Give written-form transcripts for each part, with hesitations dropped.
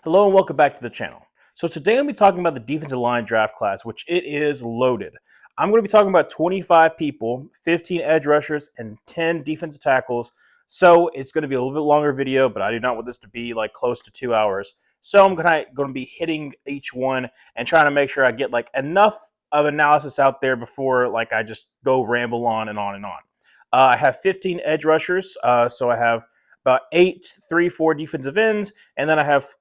Hello and welcome back to the channel. So today I'm going to be talking about the defensive line draft class, which it is loaded. I'm going to be talking about 25 people, 15 edge rushers, and 10 defensive tackles. So it's going to be a little bit longer video, but I do not want this to be like close to 2 hours. So I'm going to be hitting each one and trying to make sure I get like enough of analysis out there before like I just go ramble on and on and on. I have 15 edge rushers, so I have about 8 3-4 defensive ends, and then I have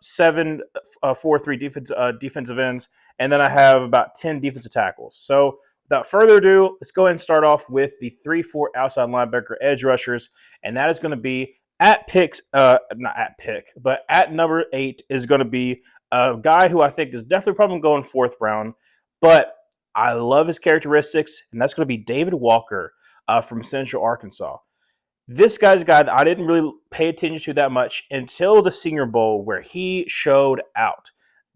7 4-3 defensive ends, and then I have about 10 defensive tackles. So without further ado, let's go ahead and start off with the 3-4 outside linebacker edge rushers, and that is going to be at picks, not at pick, but at number 8 is going to be a guy who I think is definitely probably going 4th round, but I love his characteristics, and that's going to be David Walker from Central Arkansas. This guy's a guy that I didn't really pay attention to that much until the Senior Bowl, where he showed out.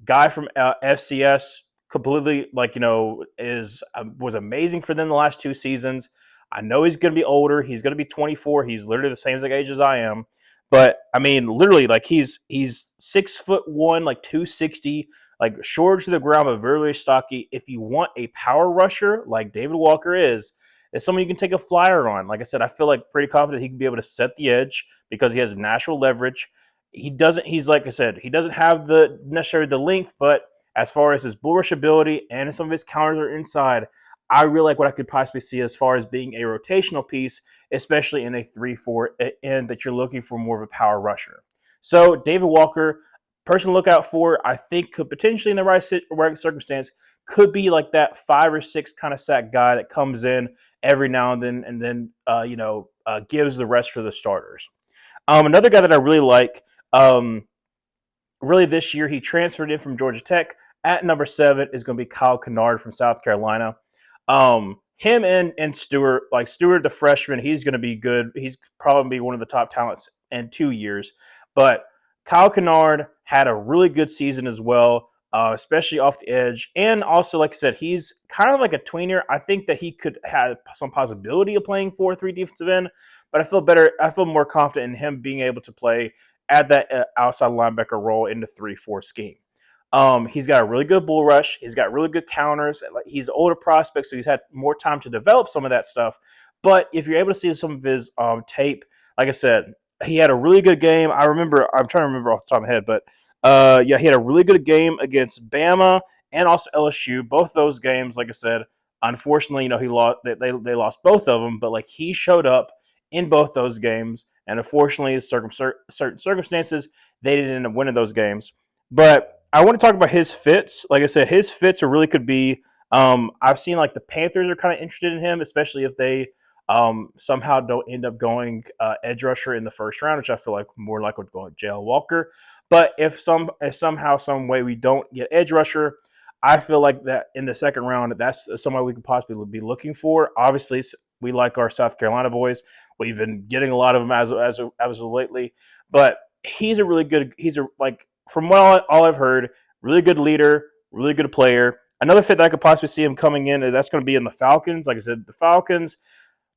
Guy from FCS, completely was amazing for them the last 2 seasons. I know he's going to be older. He's going to be 24. He's literally the same age as I am. But I mean, literally, like he's 6'1", like 260, like short to the ground, but very, very stocky. If you want a power rusher like David Walker is someone you can take a flyer on. Like I said, I feel like pretty confident he can be able to set the edge because he has natural leverage. He's like I said, he doesn't have necessarily the length, but as far as his bull rush ability and some of his counters are inside, I really like what I could possibly see as far as being a rotational piece, especially in a 3-4 end that you're looking for more of a power rusher. So David Walker, person to look out for, I think could potentially in the right circumstance, could be like that 5 or 6 kind of sack guy that comes in every now and then gives the rest for the starters. Another guy that I really like, really this year, he transferred in from Georgia Tech. At number 7 is going to be Kyle Kennard from South Carolina. Him and Stewart, like Stewart, the freshman, he's going to be good. He's probably one of the top talents in 2 years. But Kyle Kennard had a really good season as well. Especially off the edge. And also, like I said, he's kind of like a tweener. I think that he could have some possibility of playing 4-3 defensive end, but I feel more confident in him being able to play at that outside linebacker role in the 3-4 scheme. He's got a really good bull rush. He's got really good counters. He's an older prospect, so he's had more time to develop some of that stuff. But if you're able to see some of his tape, like I said, he had a really good game. I'm trying to remember off the top of my head, but he had a really good game against Bama and also LSU. Both those games, like I said, unfortunately, he lost. They lost both of them, but like he showed up in both those games, and unfortunately, certain circumstances, they didn't end up winning those games. But I want to talk about his fits. Like I said, his fits really could be. I've seen like the Panthers are kind of interested in him, especially if they somehow don't end up going edge rusher in the first round, which I feel like more likely would go with JL Walker. But if somehow, some way we don't get edge rusher, I feel like that in the second round, that's somebody we could possibly be looking for. Obviously, we like our South Carolina boys. We've been getting a lot of them as of lately. But he's a really good. From what all I've heard, really good leader, really good player. Another fit that I could possibly see him coming in, that's going to be in the Falcons. Like I said, the Falcons,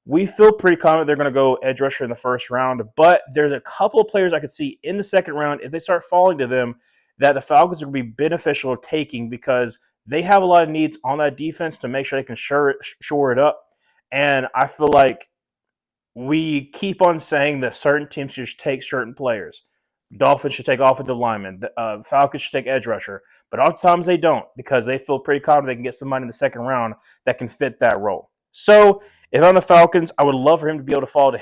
we feel pretty confident they're going to go edge rusher in the first round, but there's a couple of players I could see in the second round, if they start falling to them, that the Falcons are going to be beneficial taking because they have a lot of needs on that defense to make sure they can shore it up. And I feel like we keep on saying that certain teams should take certain players. Dolphins should take offensive linemen. Falcons should take edge rusher. But oftentimes they don't because they feel pretty confident they can get somebody in the second round that can fit that role. So if I'm the Falcons, I would love for him to be able to fall to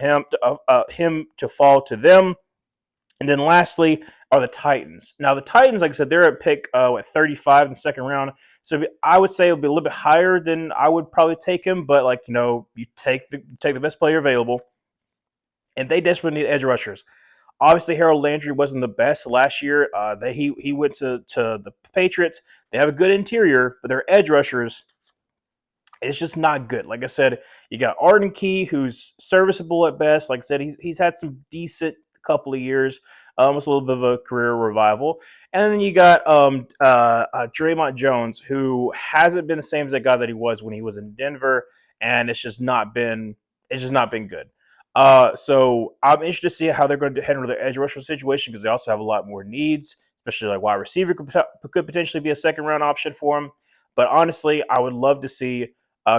him to fall to them. And then lastly are the Titans. Now the Titans, like I said, they're at pick at 35 in the second round. So I would say it would be a little bit higher than I would probably take him. But you take the best player available, and they desperately need edge rushers. Obviously, Harold Landry wasn't the best last year. He went to the Patriots. They have a good interior, but their edge rushers, it's just not good. Like I said, you got Arden Key, who's serviceable at best. Like I said, he's had some decent couple of years, almost a little bit of a career revival. And then you got Draymond Jones, who hasn't been the same as that guy that he was when he was in Denver, and it's just not been good. So I'm interested to see how they're going to handle their edge rusher situation because they also have a lot more needs, especially like wide receiver could potentially be a second round option for him. But honestly, I would love to see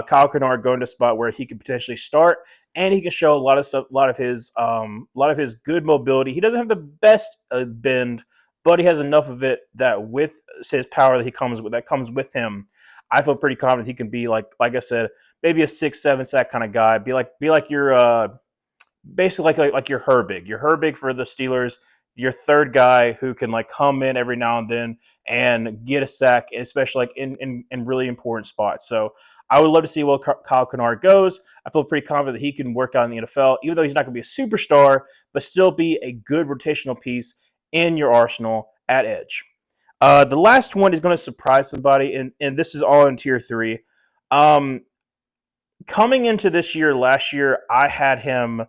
Kyle Kennard go into a spot where he could potentially start and he can show a lot of stuff, a lot of his good mobility. He doesn't have the best bend, but he has enough of it that with his power that comes with him, I feel pretty confident he can be like I said, maybe a 6-7 sack kind of guy. Be like your basically like your Herbig for the Steelers, your third guy who can like come in every now and then and get a sack, especially like in really important spots. So I would love to see where Kyle Kennard goes. I feel pretty confident that he can work out in the NFL, even though he's not going to be a superstar, but still be a good rotational piece in your arsenal at edge. The last one is going to surprise somebody, and this is all in tier 3. Coming into last year, I had him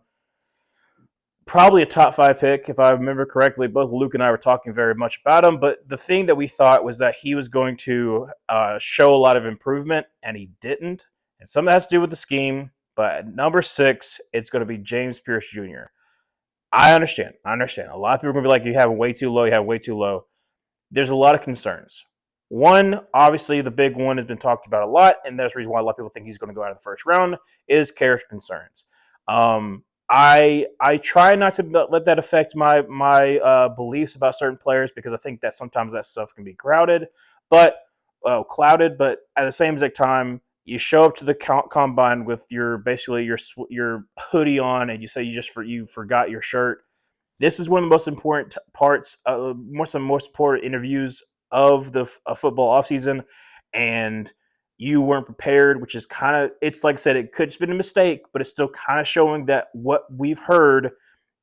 probably a top 5 pick, if I remember correctly. Both Luke and I were talking very much about him, but the thing that we thought was that he was going to show a lot of improvement, and he didn't. And some of that has to do with the scheme, but at number 6, it's going to be James Pearce Jr. I understand. A lot of people are going to be like, you have way too low. There's a lot of concerns. One, obviously, the big one has been talked about a lot, and that's the reason why a lot of people think he's going to go out of the first round, is character concerns. I try not to let that affect my beliefs about certain players, because I think that sometimes that stuff can be clouded. But at the same exact time, you show up to the combine with your hoodie on, and you say you forgot your shirt. This is one of the most important parts, most important interviews of the football offseason, and you weren't prepared, which is it's like I said, it could have been a mistake, but it's still kind of showing that what we've heard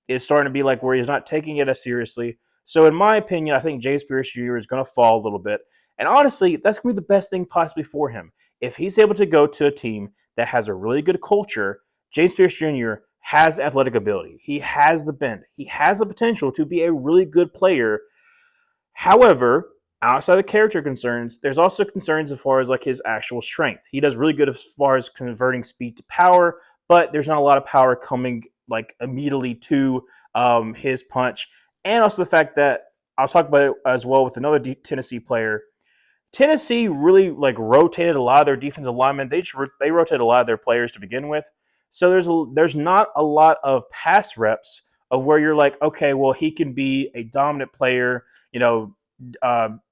is starting to be like where he's not taking it as seriously. So in my opinion, I think James Pearce Jr. is going to fall a little bit. And honestly, that's going to be the best thing possibly for him. If he's able to go to a team that has a really good culture, James Pearce Jr. has athletic ability. He has the bend. He has the potential to be a really good player. However, outside of character concerns, there's also concerns as far as like his actual strength. He does really good as far as converting speed to power, but there's not a lot of power coming like immediately to his punch. And also the fact that I'll talk about it as well with another Tennessee player. Tennessee really like rotated a lot of their defensive linemen. They rotated a lot of their players to begin with. So there's not a lot of pass reps of where you're like, okay, well, he can be a dominant player,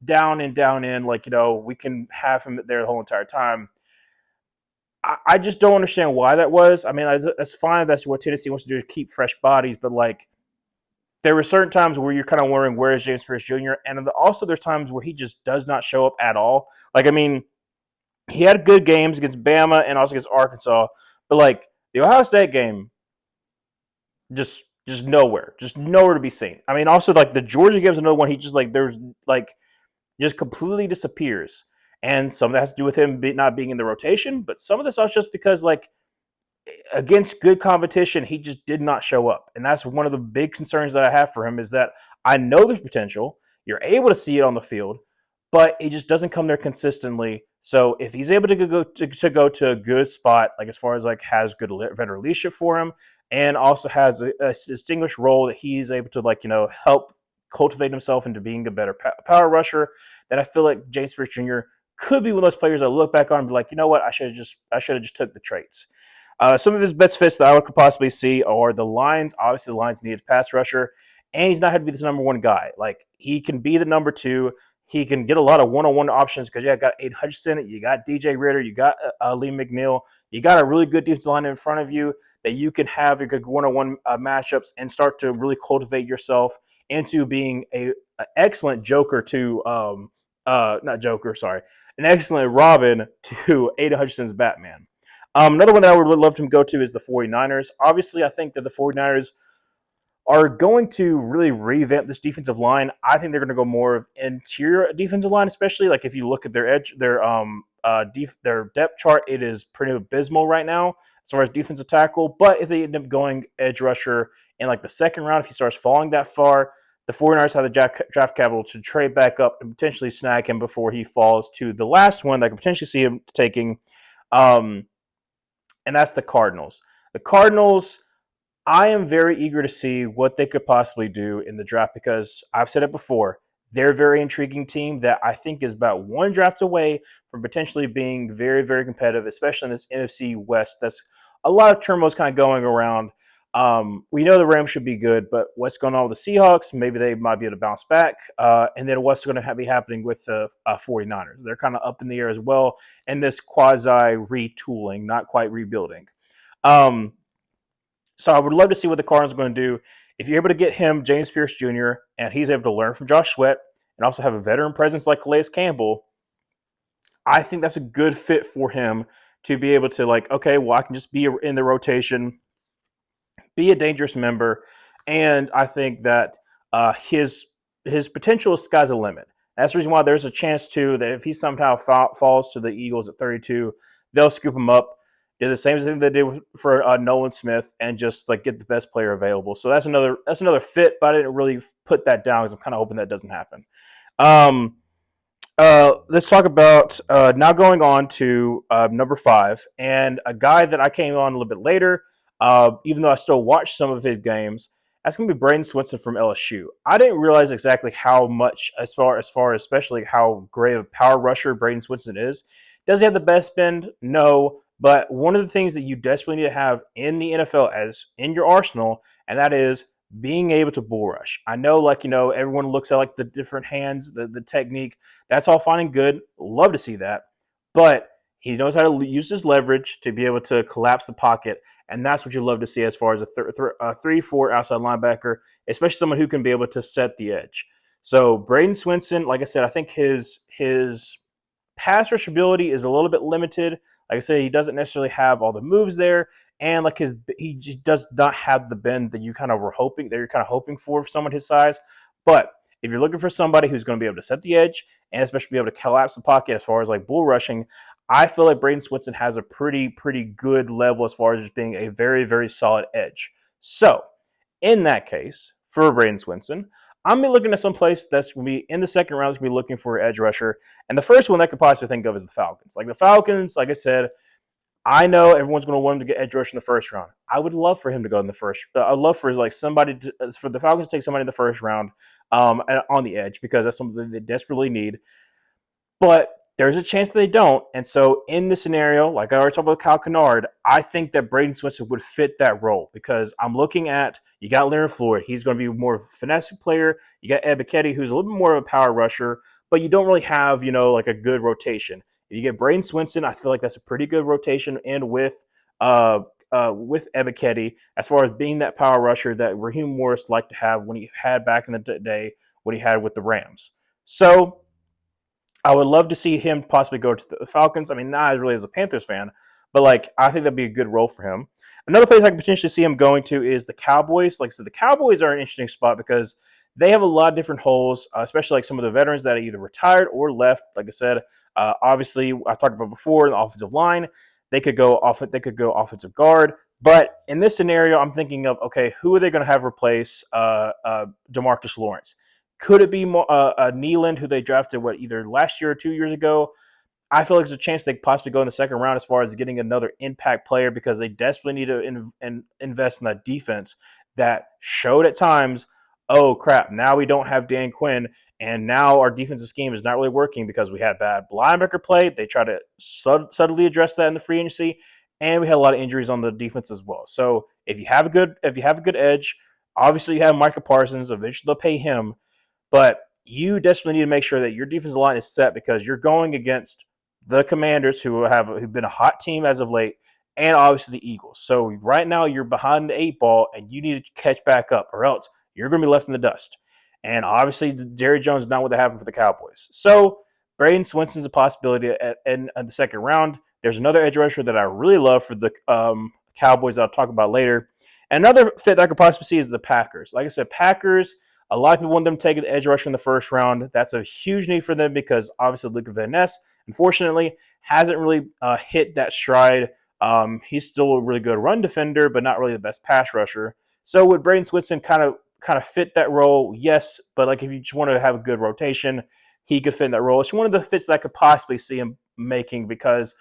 down in, like, we can have him there the whole entire time. I just don't understand why that was. I mean, that's fine. That's what Tennessee wants to do, to keep fresh bodies. But like, there were certain times where you're kind of wondering, where is James Pearce Jr.? And also there's times where he just does not show up at all. Like, I mean, he had good games against Bama and also against Arkansas, but like the Ohio State game, just nowhere to be seen. I mean, also like the Georgia game is another one. He just like just completely disappears, and some of that has to do with him not being in the rotation, but some of this also just because like against good competition, he just did not show up, and that's one of the big concerns that I have for him. Is that I know there's potential, you're able to see it on the field, but it just doesn't come there consistently. So if he's able to go to a good spot, like as far as like has good veteran leadership for him, and also has a distinguished role that he's able to like help cultivate himself into being a better power rusher, then I feel like James Pearce Jr. could be one of those players I look back on and be like, you know what, I should have just took the traits. Some of his best fits that I could possibly see are the Lions. Obviously, the Lions need a pass rusher, and he's not had to be this number one guy. Like, he can be the number 2. He can get a lot of one-on-one options because you got Aiden Hutchinson, you got DJ Ritter, you got Lee McNeil, you got a really good defensive line in front of you that you can have your good one-on-one matchups and start to really cultivate yourself into being an excellent Joker to an excellent Robin to Aiden Hutchinson's Batman. Another one that I would love to go to is the 49ers. Obviously, I think that the 49ers are going to really revamp this defensive line. I think they're going to go more of interior defensive line, especially like if you look at their depth chart, it is pretty abysmal right now as far as defensive tackle. But if they end up going edge rusher in like the second round, if he starts falling that far, the 49ers have the draft capital to trade back up and potentially snag him before he falls to the last one that I could potentially see him taking. And that's the Cardinals. The Cardinals, I am very eager to see what they could possibly do in the draft because I've said it before. they're a very intriguing team that I think is about one draft away from potentially being very, very competitive, especially in this NFC West. That's a lot of turmoil is kind of going around. We know the Rams should be good, but what's going on with the Seahawks? Maybe they might be able to bounce back. And then what's going to be happening with the 49ers? They're kind of up in the air as well, and this quasi retooling, not quite rebuilding. So I would love to see what the Cardinals are going to do. If you're able to get him, James Pearce Jr., and he's able to learn from Josh Sweat and also have a veteran presence like Calais Campbell, I think that's a good fit for him to be able to, like, okay, well, I can just be in the rotation, be a dangerous member, and I think that his potential is sky's the limit. That's the reason why there's a chance, too, that if he somehow falls to the Eagles at 32, they'll scoop him up. Do the same thing they did for Nolan Smith and just like get the best player available. So that's another fit, but I didn't really put that down because I'm kind of hoping that doesn't happen. Let's talk about now going on to number 5 and a guy that I came on a little bit later, even though I still watched some of his games. That's going to be Bradyn Swinson from LSU. I didn't realize exactly how much, as far as especially how great of a power rusher Bradyn Swinson is. Does he have the best bend? No. But one of the things that you desperately need to have in the NFL as in your arsenal, and that is being able to bull rush. I know, like, everyone looks at like the different hands, the technique. That's all fine and good. Love to see that. But he knows how to use his leverage to be able to collapse the pocket. And that's what you love to see as far as a 3-4 outside linebacker, especially someone who can be able to set the edge. So Bradyn Swinson, like I said, I think his pass rush ability is a little bit limited. Like I said, he doesn't necessarily have all the moves there, and like he just does not have the bend that you're kind of hoping for someone his size. But if you're looking for somebody who's going to be able to set the edge and especially be able to collapse the pocket as far as like bull rushing, I feel like Bradyn Swinson has a pretty good level as far as just being a very, very solid edge. So in that case, for Bradyn Swinson, I'm going to be looking at some place that's going to be in the second round, that's going to be looking for an edge rusher. And the first one I could possibly think of is the Falcons. Like the Falcons, like I said, I know everyone's going to want him to get edge rush in the first round. I would love for him to go in the first. I'd love for for the Falcons to take somebody in the first round on the edge because that's something they desperately need. But there's a chance they don't. And so in this scenario, like I already talked about Kyle Kennard, I think that Bradyn Swinson would fit that role because I'm looking at, you got Leonard Floyd. He's going to be more of a finesse player. You got Ed Biketti, who's a little bit more of a power rusher, but you don't really have, like a good rotation. If you get Bradyn Swinson, I feel like that's a pretty good rotation. And with Ed Biketti, as far as being that power rusher that Raheem Morris liked to have when he had back in the day, when he had with the Rams. So I would love to see him possibly go to the Falcons. I mean, not as really as a Panthers fan, but like I think that'd be a good role for him. Another place I could potentially see him going to is the Cowboys. Like I said, the Cowboys are an interesting spot because they have a lot of different holes, especially like some of the veterans that are either retired or left. Like I said, obviously I talked about before in the offensive line, they could go offensive guard. But in this scenario, I'm thinking of, okay, who are they going to have replace DeMarcus Lawrence? Could it be Nolen, who they drafted, either last year or 2 years ago? I feel like there's a chance they could possibly go in the second round as far as getting another impact player because they desperately need to invest in that defense that showed at times, oh, crap, now we don't have Dan Quinn, and now our defensive scheme is not really working because we had bad linebacker play. They tried to subtly address that in the free agency, and we had a lot of injuries on the defense as well. So if you have a good edge, obviously you have Micah Parsons. Eventually they'll pay him. But you desperately need to make sure that your defensive line is set because you're going against the Commanders who've been a hot team as of late, and obviously the Eagles. So right now you're behind the 8 ball, and you need to catch back up, or else you're going to be left in the dust. And obviously Jerry Jones is not what happened for the Cowboys. So Bradyn Swinson's a possibility in the second round. There's another edge rusher that I really love for the Cowboys that I'll talk about later. And another fit that I could possibly see is the Packers. Like I said, Packers. A lot of people want them to take the edge rusher in the first round. That's a huge need for them because obviously Luka Van Ness, unfortunately, hasn't really hit that stride. He's still a really good run defender, but not really the best pass rusher. So would Bradyn Swinson kind of fit that role? Yes, but like if you just want to have a good rotation, he could fit in that role. It's one of the fits that I could possibly see him making because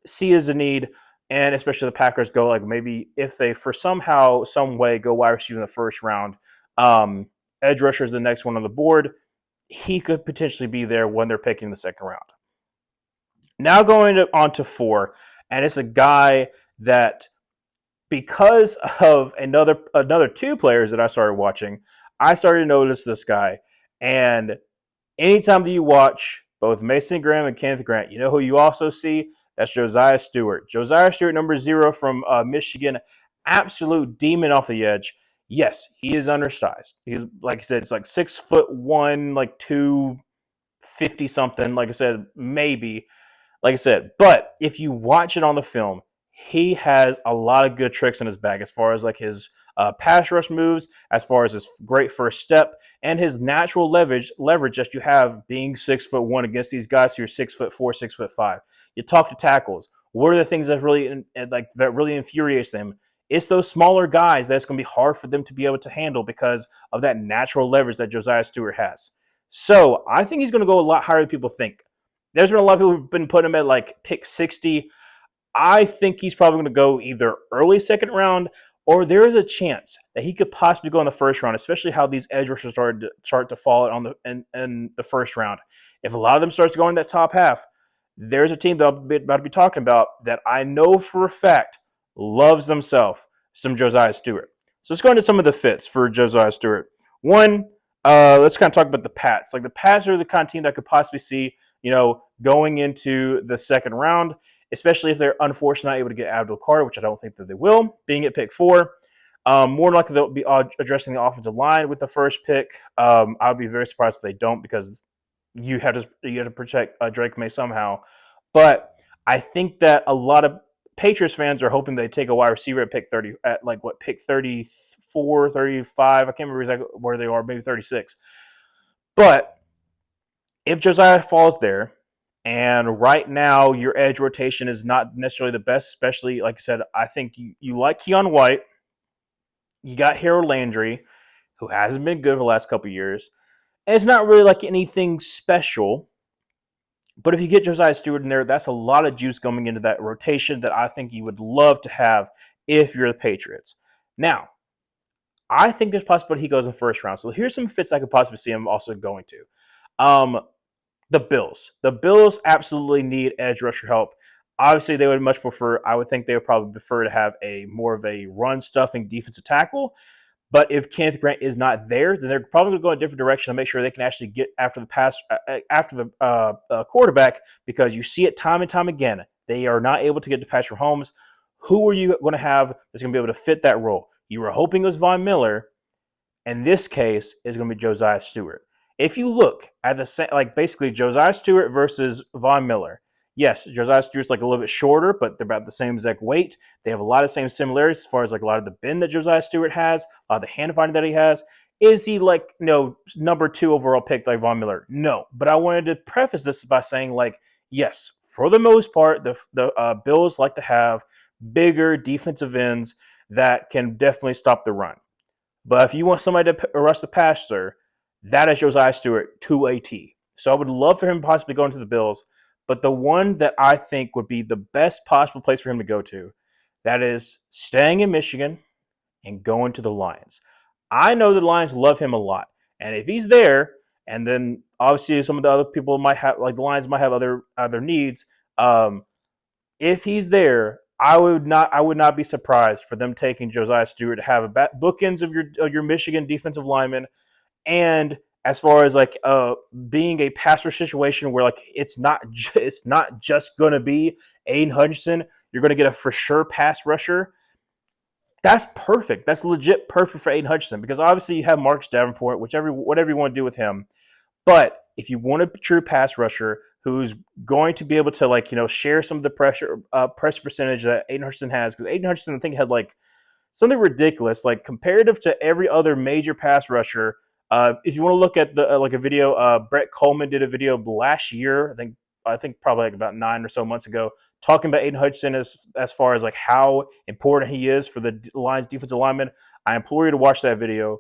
C is a need, and especially the Packers go like maybe if they for some way go wide receiver in the first round. Edge rusher is the next one on the board. he could potentially be there when they're picking the second round. Now going on to 4, and it's a guy that, because of another 2 players that I started watching, I started to notice this guy. And anytime that you watch both Mason Graham and Kenneth Grant, you know who you also see? That's Josaiah Stewart. Josaiah Stewart, number 0 from Michigan, absolute demon off the edge. Yes, he is undersized. He's, like I said, it's like 6'1", like 250 something. Like I said, maybe. Like I said, but if you watch it on the film, he has a lot of good tricks in his bag as far as like his pass rush moves, as far as his great first step, and his natural leverage that you have being 6'1" against these guys who are 6'4", 6'5". You talk to tackles. What are the things that really infuriates them? It's those smaller guys that's going to be hard for them to be able to handle because of that natural leverage that Josaiah Stewart has. So I think he's going to go a lot higher than people think. There's been a lot of people who've been putting him at like pick 60. I think he's probably going to go either early second round, or there is a chance that he could possibly go in the first round, especially how these edge rushers start to fall in the first round. If a lot of them starts going in that top half, there's a team that I'm about to be talking about that I know for a fact loves themselves some Josaiah Stewart. So let's go into some of the fits for Josaiah Stewart. One, let's kind of talk about the Pats. Like the Pats are the kind of team that I could possibly see, going into the second round, especially if they're unfortunately not able to get Abdul Carter, which I don't think that they will, being at pick 4. More than likely, they'll be addressing the offensive line with the first pick. I'll be very surprised if they don't, because you have to protect Drake May somehow. But I think that a lot of Patriots fans are hoping they take a wide receiver at pick 30, pick 34, 35. I can't remember exactly where they are, maybe 36. But if Josaiah falls there, and right now your edge rotation is not necessarily the best, especially, like I said, I think you like Keon White. You got Harold Landry, who hasn't been good for the last couple of years. And it's not really like anything special. But if you get Josaiah Stewart in there, that's a lot of juice going into that rotation that I think you would love to have if you're the Patriots. Now, I think there's a possibility he goes in the first round. So here's some fits I could possibly see him also going to. The Bills. The Bills absolutely need edge rusher help. Obviously, they would much prefer, I would think they would probably prefer to have more of a run-stuffing defensive tackle. But if Kenneth Grant is not there, then they're probably going to go in a different direction to make sure they can actually get after the quarterback, because you see it time and time again. They are not able to get to Patrick Mahomes. Who are you going to have that's going to be able to fit that role? You were hoping it was Von Miller. In this case, it's going to be Josaiah Stewart. If you look at basically Josaiah Stewart versus Von Miller, yes, Josaiah Stewart's like a little bit shorter, but they're about the same exact weight. They have a lot of same similarities as far as like a lot of the bend that Josaiah Stewart has, a lot of the hand fighting that he has. Is he like, number 2 overall pick like Von Miller? No. But I wanted to preface this by saying, like, yes, for the most part, the Bills like to have bigger defensive ends that can definitely stop the run. But if you want somebody to rush the passer, that is Josaiah Stewart to a T. So I would love for him to possibly go into the Bills. But the one that I think would be the best possible place for him to go to, that is staying in Michigan and going to the Lions. I know the Lions love him a lot. And if he's there, and then obviously some of the other people might have, like the Lions might have other needs. If he's there, I would not be surprised for them taking Josaiah Stewart to have bookends of your Michigan defensive lineman. And as far as like being a pass rush situation where like it's not just going to be Aiden Hutchinson, you're going to get a for sure pass rusher. That's perfect. That's legit perfect for Aiden Hutchinson, because obviously you have Marcus Davenport, whatever you want to do with him. But if you want a true pass rusher who's going to be able to share some of the pressure percentage that Aiden Hutchinson has, because Aiden Hutchinson I think had like something ridiculous, like comparative to every other major pass rusher. If you want to look at the a video, Brett Coleman did a video last year, I think probably like about 9 or so months ago, talking about Aiden Hutchinson as far as like how important he is for the Lions defensive lineman. I implore you to watch that video,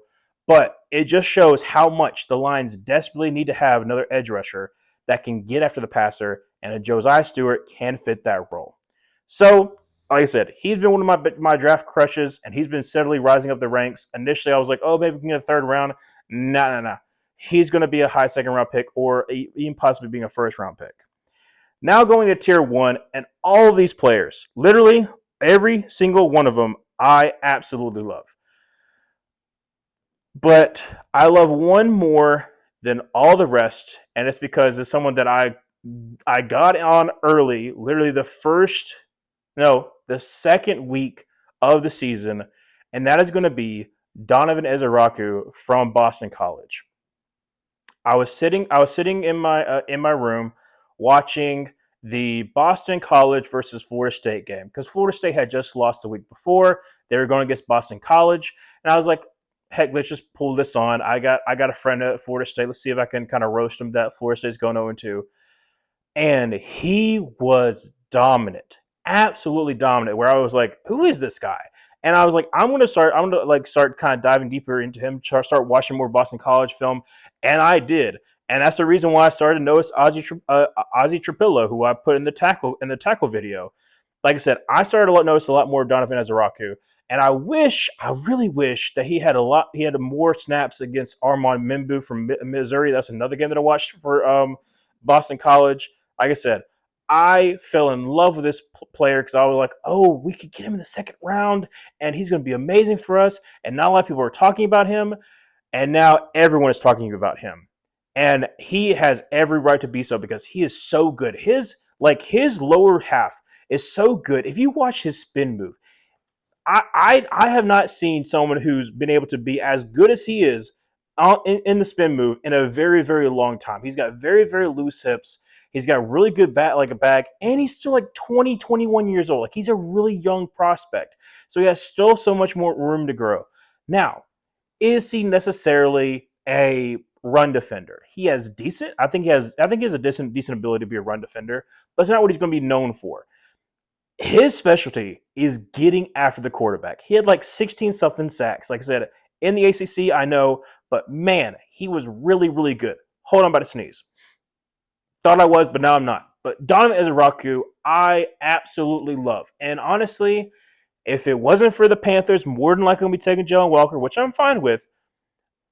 but it just shows how much the Lions desperately need to have another edge rusher that can get after the passer, and a Josaiah Stewart can fit that role. So, like I said, he's been one of my draft crushes, and he's been steadily rising up the ranks. Initially, I was like, oh, maybe we can get a third round. No. he's going to be a high second-round pick or even possibly being a first-round pick. Now going to tier 1, and all of these players, literally every single one of them, I absolutely love. But I love one more than all the rest, and it's because it's someone that I got on early, literally the second week of the season, and that is going to be Donovan Ezeiruaku from Boston College. I was sitting in my room watching the Boston College versus Florida State game because Florida State had just lost the week before. They were going against Boston College, and I was like, heck, let's just pull this on. I got a friend at Florida State. Let's see if I can kind of roast him that Florida State's going 0-2. And he was dominant, absolutely dominant, where I was like, who is this guy? And I was like, I'm gonna start kind of diving deeper into him, start watching more Boston College film. And I did. And that's the reason why I started to notice Ozzie Trapillo, who I put in the tackle video. Like I said, I started to notice a lot more of Donovan Ezeiruaku. And I really wish that he had more snaps against Armand Mimbu from Missouri. That's another game that I watched for Boston College. Like I said, I fell in love with this player because I was like, oh, we could get him in the second round, and he's going to be amazing for us. And not a lot of people are talking about him, and now everyone is talking about him. And he has every right to be so because he is so good. His lower half is so good. If you watch his spin move, I have not seen someone who's been able to be as good as he is in the spin move in a very, very long time. He's got very, very loose hips. He's got really good back, and he's still like 20, 21 years old. Like, he's a really young prospect. So he has still so much more room to grow. Now, is he necessarily a run defender? He has decent. I think he has a decent ability to be a run defender, but it's not what he's going to be known for. His specialty is getting after the quarterback. He had like 16-something sacks. Like I said, in the ACC, I know, but man, he was really, really good. Hold on, I'm about to sneeze. Thought I was, but now I'm not. But Donovan Ezeiruaku, I absolutely love. And honestly, if it wasn't for the Panthers, more than likely going to be taking Jalen Walker, which I'm fine with,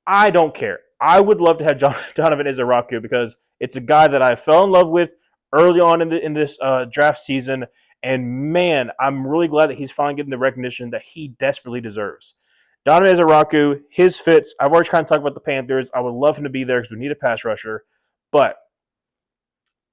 I don't care. I would love to have Donovan Ezeiruaku because it's a guy that I fell in love with early on in this draft season. And man, I'm really glad that he's finally getting the recognition that he desperately deserves. Donovan Ezeiruaku, his fits, I've already kind of talked about the Panthers. I would love him to be there because we need a pass rusher. But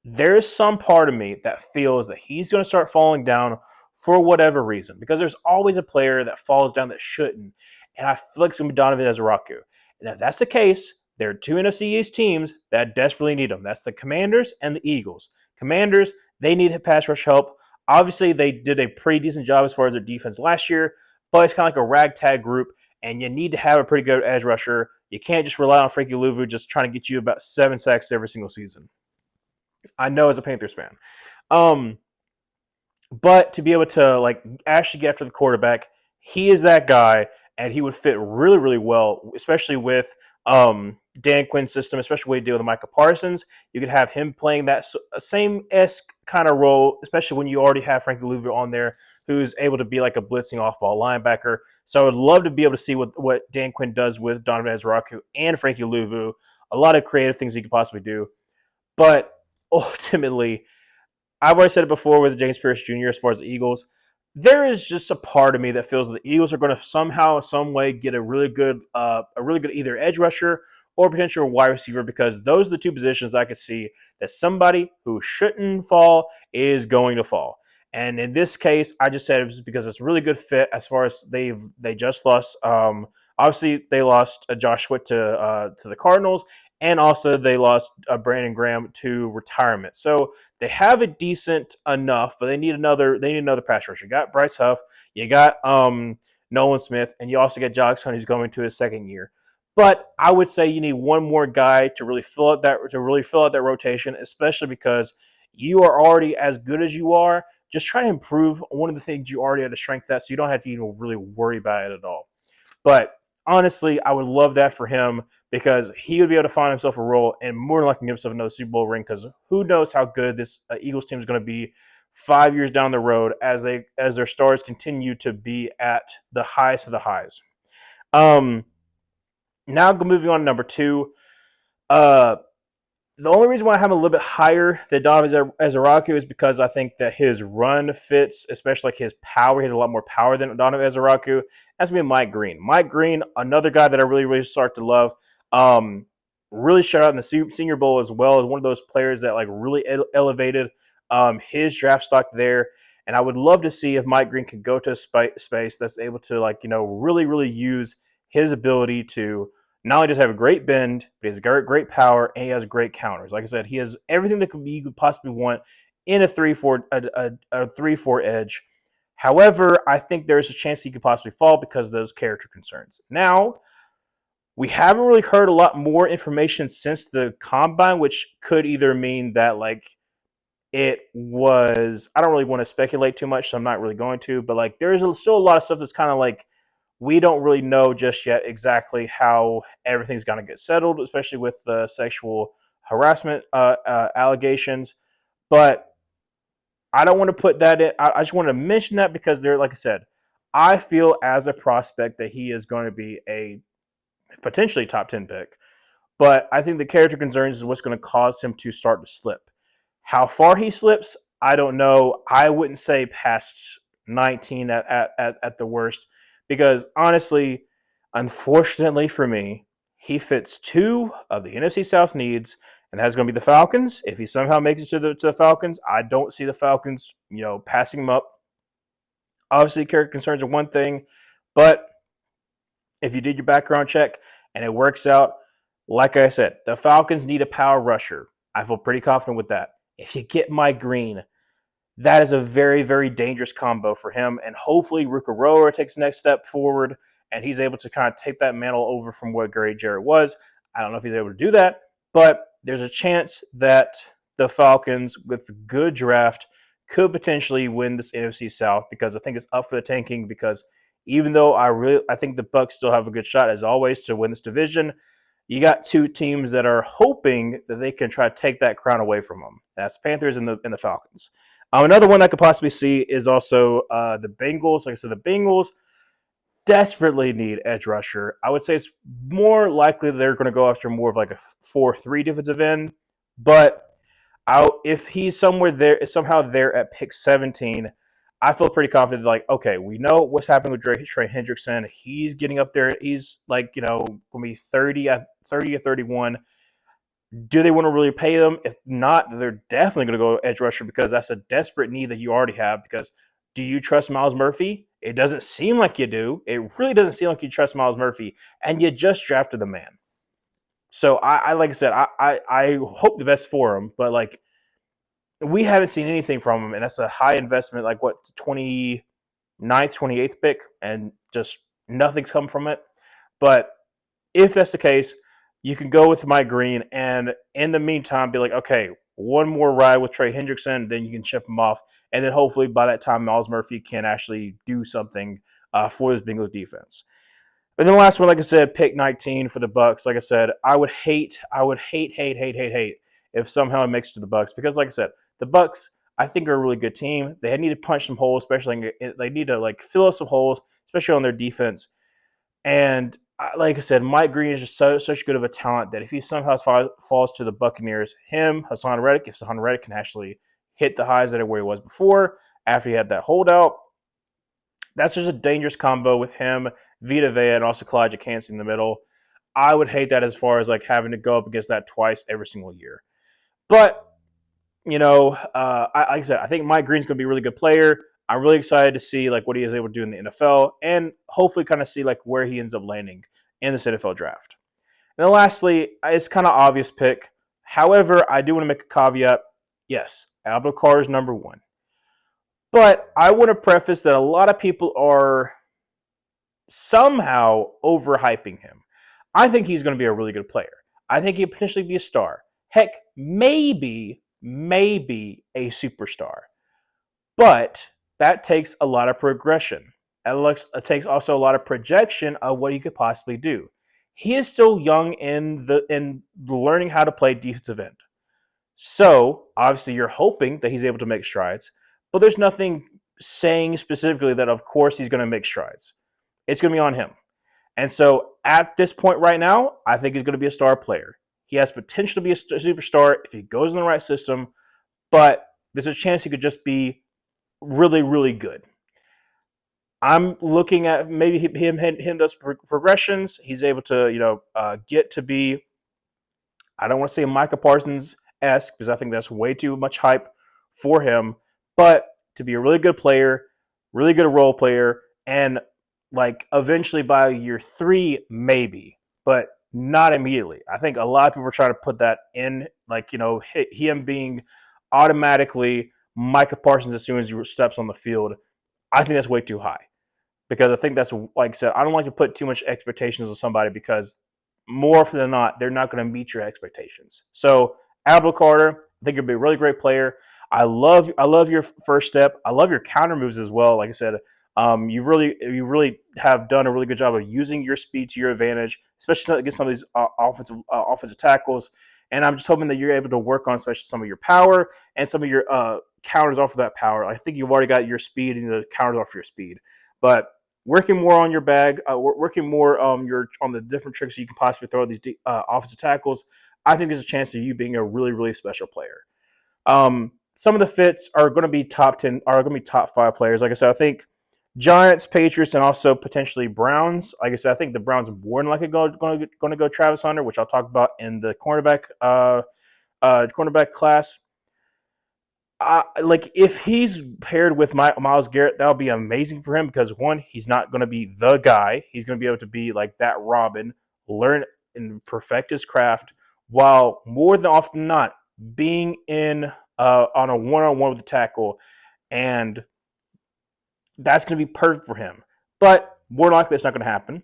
there's some part of me that feels that he's going to start falling down for whatever reason, because there's always a player that falls down that shouldn't, and I feel like it's going to be Donovan Ezeiruaku. And if that's the case, there are two NFC East teams that desperately need him. That's the Commanders and the Eagles. Commanders, they need pass rush help. Obviously, they did a pretty decent job as far as their defense last year, but it's kind of like a ragtag group, and you need to have a pretty good edge rusher. You can't just rely on Frankie Louvu just trying to get you about 7 sacks every single season. I know as a Panthers fan. But to be able to actually get after the quarterback, he is that guy, and he would fit really, really well, especially with Dan Quinn's system, especially when you deal with Micah Parsons. You could have him playing that same-esque kind of role, especially when you already have Frankie Louvu on there, who's able to be like a blitzing off-ball linebacker. So I would love to be able to see what Dan Quinn does with Donovan Ezeiruaku and Frankie Louvu. A lot of creative things he could possibly do. But ultimately, I've already said it before with James Pearce Jr. as far as the Eagles, there is just a part of me that feels that the Eagles are going to somehow, some way get a really good either edge rusher or potential wide receiver, because those are the two positions that I could see that somebody who shouldn't fall is going to fall. And in this case, I just said it was because it's a really good fit as far as they just lost. Obviously, they lost Josh Sweat to the Cardinals, and also they lost Brandon Graham to retirement. So they have it decent enough, but they need another pass rusher. You got Bryce Huff, you got Nolan Smith, and you also got Josh Hunt, who's going to his second year. But I would say you need one more guy to really fill out that rotation, especially because you are already as good as you are. Just try to improve one of the things you already had a strength at, so you don't have to even really worry about it at all. But honestly, I would love that for him, because he would be able to find himself a role and more than likely give himself another Super Bowl ring, because who knows how good this Eagles team is going to be 5 years down the road as their stars continue to be at the highest of the highs. Now moving on to number 2. Uh, the only reason why I have him a little bit higher than Donovan Ezeiruaku is because I think that his run fits, especially like his power. He has a lot more power than Donovan Ezeiruaku. That's me, Mike Green. Mike Green, another guy that I really, really start to love. Really shut out in the Senior Bowl as well as one of those players that like really elevated his draft stock there. And I would love to see if Mike Green could go to a space that's able to like really, really use his ability to not only does have a great bend, but he has great power and he has great counters. Like I said, he has everything that you could possibly want in a 3-4 edge. However, I think there's a chance he could possibly fall because of those character concerns. Now, we haven't really heard a lot more information since the combine, which could either mean that like it was. I don't really want to speculate too much, so I'm not really going to. But like, there's still a lot of stuff that's kind of like we don't really know just yet exactly how everything's going to get settled, especially with the sexual harassment allegations. But I don't want to put that in. I just want to mention that because they're, like I said, I feel as a prospect that he is going to be a potentially top 10 pick. But I think the character concerns is what's going to cause him to start to slip. How far he slips, I don't know. I wouldn't say past 19 at the worst. Because honestly, unfortunately for me, he fits two of the NFC South needs, and that's going to be the Falcons. If he somehow makes it to the Falcons, I don't see the Falcons, passing him up. Obviously, character concerns are one thing, but if you did your background check and it works out, like I said, the Falcons need a power rusher. I feel pretty confident with that. If you get Mike Green, that is a very, very dangerous combo for him. And hopefully Rukaroa takes the next step forward and he's able to kind of take that mantle over from what Gary Jarrett was. I don't know if he's able to do that, but there's a chance that the Falcons, with a good draft, could potentially win this NFC South because I think it's up for the tanking because even though I think the Bucs still have a good shot, as always, to win this division, you got two teams that are hoping that they can try to take that crown away from them. That's Panthers and the Falcons. Another one I could possibly see is also the Bengals. Like I said, the Bengals desperately need edge rusher. I would say it's more likely they're going to go after more of like a 4-3 defensive end. But if he's somehow there at pick 17, I feel pretty confident. Like, okay, we know what's happening with Trey Hendrickson. He's getting up there. He's like, going to be 30 or 31. Do they want to really pay them? If not, they're definitely going to go edge rusher because that's a desperate need that you already have. Because do you trust Myles Murphy? It doesn't seem like you do. It really doesn't seem like you trust Myles Murphy, and you just drafted the man. So I like I said, I hope the best for him, but like we haven't seen anything from him, and that's a high investment. Like what 29th, 28th pick, and just nothing's come from it. But if that's the case, you can go with Mike Green, and in the meantime, be like, okay, one more ride with Trey Hendrickson, then you can ship him off, and then hopefully by that time, Myles Murphy can actually do something for this Bengals defense. And then the last one, like I said, pick 19 for the Bucs. Like I said, I would hate if somehow it makes it to the Bucs because, like I said, the Bucs I think are a really good team. They need to punch some holes, especially they need to like fill up some holes, especially on their defense. And like I said, Mike Green is just such good of a talent that if he somehow falls to the Buccaneers, Hassan Reddick, if Hassan Reddick can actually hit the highs that where he was before, after he had that holdout, that's just a dangerous combo with him, Vita Vea, and also Kalijah Kancey in the middle. I would hate that as far as like having to go up against that twice every single year. But, like I said, I think Mike Green's going to be a really good player. I'm really excited to see like what he is able to do in the NFL and hopefully kind of see like where he ends up landing in this NFL draft. And then lastly, it's kind of obvious pick. However, I do want to make a caveat. Yes, Abdul Carter is number one. But I want to preface that a lot of people are somehow overhyping him. I think he's going to be a really good player. I think he'll potentially be a star. Heck, maybe a superstar. But that takes a lot of progression. It takes also a lot of projection of what he could possibly do. He is still young in learning how to play defensive end. So, obviously, you're hoping that he's able to make strides, but there's nothing saying specifically that, of course, he's going to make strides. It's going to be on him. And so, at this point right now, I think he's going to be a star player. He has potential to be a superstar if he goes in the right system, but there's a chance he could just be really, really good. I'm looking at maybe him does progressions. He's able to get to be, I don't want to say Micah Parsons-esque because I think that's way too much hype for him, but to be a really good player, really good role player, and like eventually by year 3 maybe, but not immediately. I think a lot of people are trying to put that in, like him being automatically Micah Parsons as soon as he steps on the field. I think that's way too high because I think that's, like I said, I don't like to put too much expectations on somebody because more often than not, they're not going to meet your expectations. So Abdul Carter, I think you'll be a really great player. I love your first step. I love your counter moves as well. Like I said, you really have done a really good job of using your speed to your advantage, especially against some of these offensive tackles. And I'm just hoping that you're able to work on, especially some of your power and some of your counters off of that power. I think you've already got your speed and the counters off your speed, but working more on your bag, working more on the different tricks you can possibly throw at these offensive tackles, I think there's a chance of you being a really, really special player. Some of the fits are going to be top 10, are going to be top 5 players. Like I said, I think Giants, Patriots, and also potentially Browns. Like I said, I think the Browns are more than likely going to go Travis Hunter, which I'll talk about in the cornerback class. Like if he's paired with Myles Garrett, that would be amazing for him because one, he's not going to be the guy. He's going to be able to be like that Robin, learn and perfect his craft, while more than often than not being in on a one-on-one with the tackle, and that's going to be perfect for him. But more likely, it's not going to happen.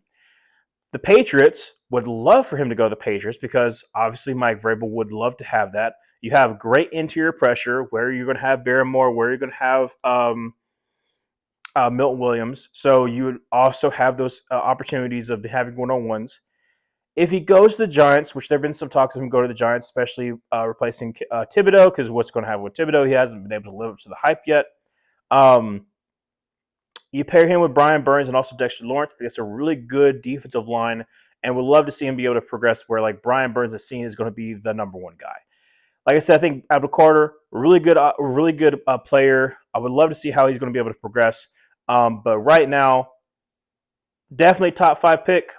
The Patriots would love for him to go to the Patriots because obviously Mike Vrabel would love to have that. You have great interior pressure where you're going to have Barrymore, where you're going to have Milton Williams. So you would also have those opportunities of having one-on-ones. If he goes to the Giants, which there have been some talks of him going to the Giants, especially replacing Thibodeau, because what's going to happen with Thibodeau, he hasn't been able to live up to the hype yet. You pair him with Brian Burns and also Dexter Lawrence. I think it's a really good defensive line, and would love to see him be able to progress where like Brian Burns is seen is going to be the number one guy. Like I said, I think Abdul Carter, really good player. I would love to see how he's going to be able to progress. But right now, definitely top 5 pick,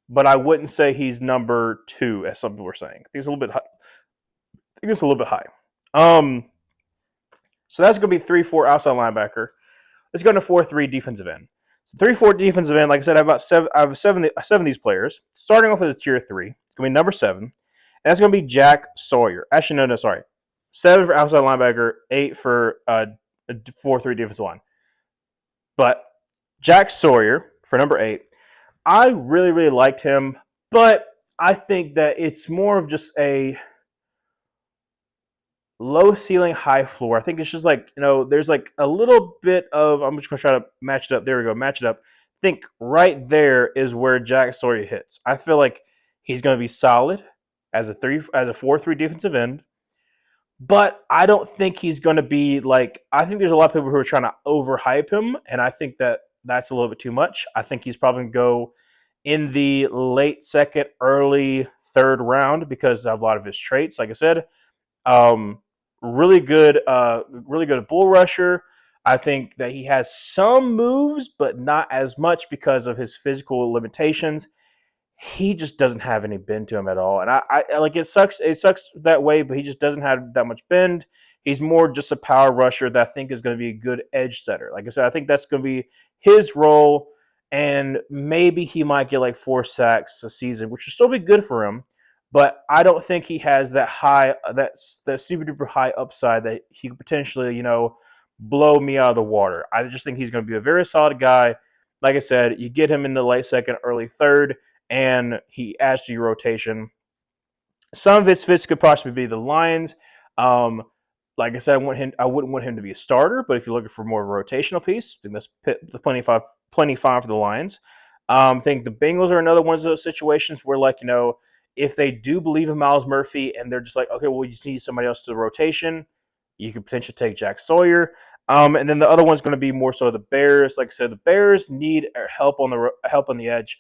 but I wouldn't say he's number 2, as some people are saying. I think it's a little bit high. So that's going to be 3-4 outside linebacker. Let's go into 4-3 defensive end. So 3-4 defensive end, like I said, I have seven of these players. Starting off with a tier 3, it's going to be number 7. And that's going to be Jack Sawyer. Actually, no, sorry. 7 for outside linebacker, 8 for 4-3 defensive line. But Jack Sawyer for number 8, I really, really liked him, but I think that it's more of just a low ceiling, high floor. I think it's just like, there's like a little bit of, I'm just going to try to match it up. There we go, match it up. I think right there is where Jack Sawyer hits. I feel like he's going to be solid as a 4-3 defensive end, but I don't think he's going to be like, I think there's a lot of people who are trying to overhype him, and I think that that's a little bit too much. I think he's probably going to go in the late second, early third round because of a lot of his traits. Like I said, really good bull rusher. I think that he has some moves, but not as much because of his physical limitations. He just doesn't have any bend to him at all. And I like it sucks that way, but he just doesn't have that much bend. He's more just a power rusher that I think is going to be a good edge setter. Like I said, I think that's going to be his role, and maybe he might get like 4 sacks a season, which would still be good for him. But I don't think he has that high, that super duper high upside that he could potentially, blow me out of the water. I just think he's going to be a very solid guy. Like I said, you get him in the late second, early third, and he adds to your rotation. Some of his fits could possibly be the Lions. Like I said, I wouldn't want him to be a starter, but if you're looking for more of a rotational piece, then that's plenty fine for the Lions. I think the Bengals are another one of those situations where, like, if they do believe in Myles Murphy and they're just like, okay, well, we just need somebody else to the rotation, you could potentially take Jack Sawyer. And then the other one's going to be more so the Bears. Like I said, the Bears need help on the edge,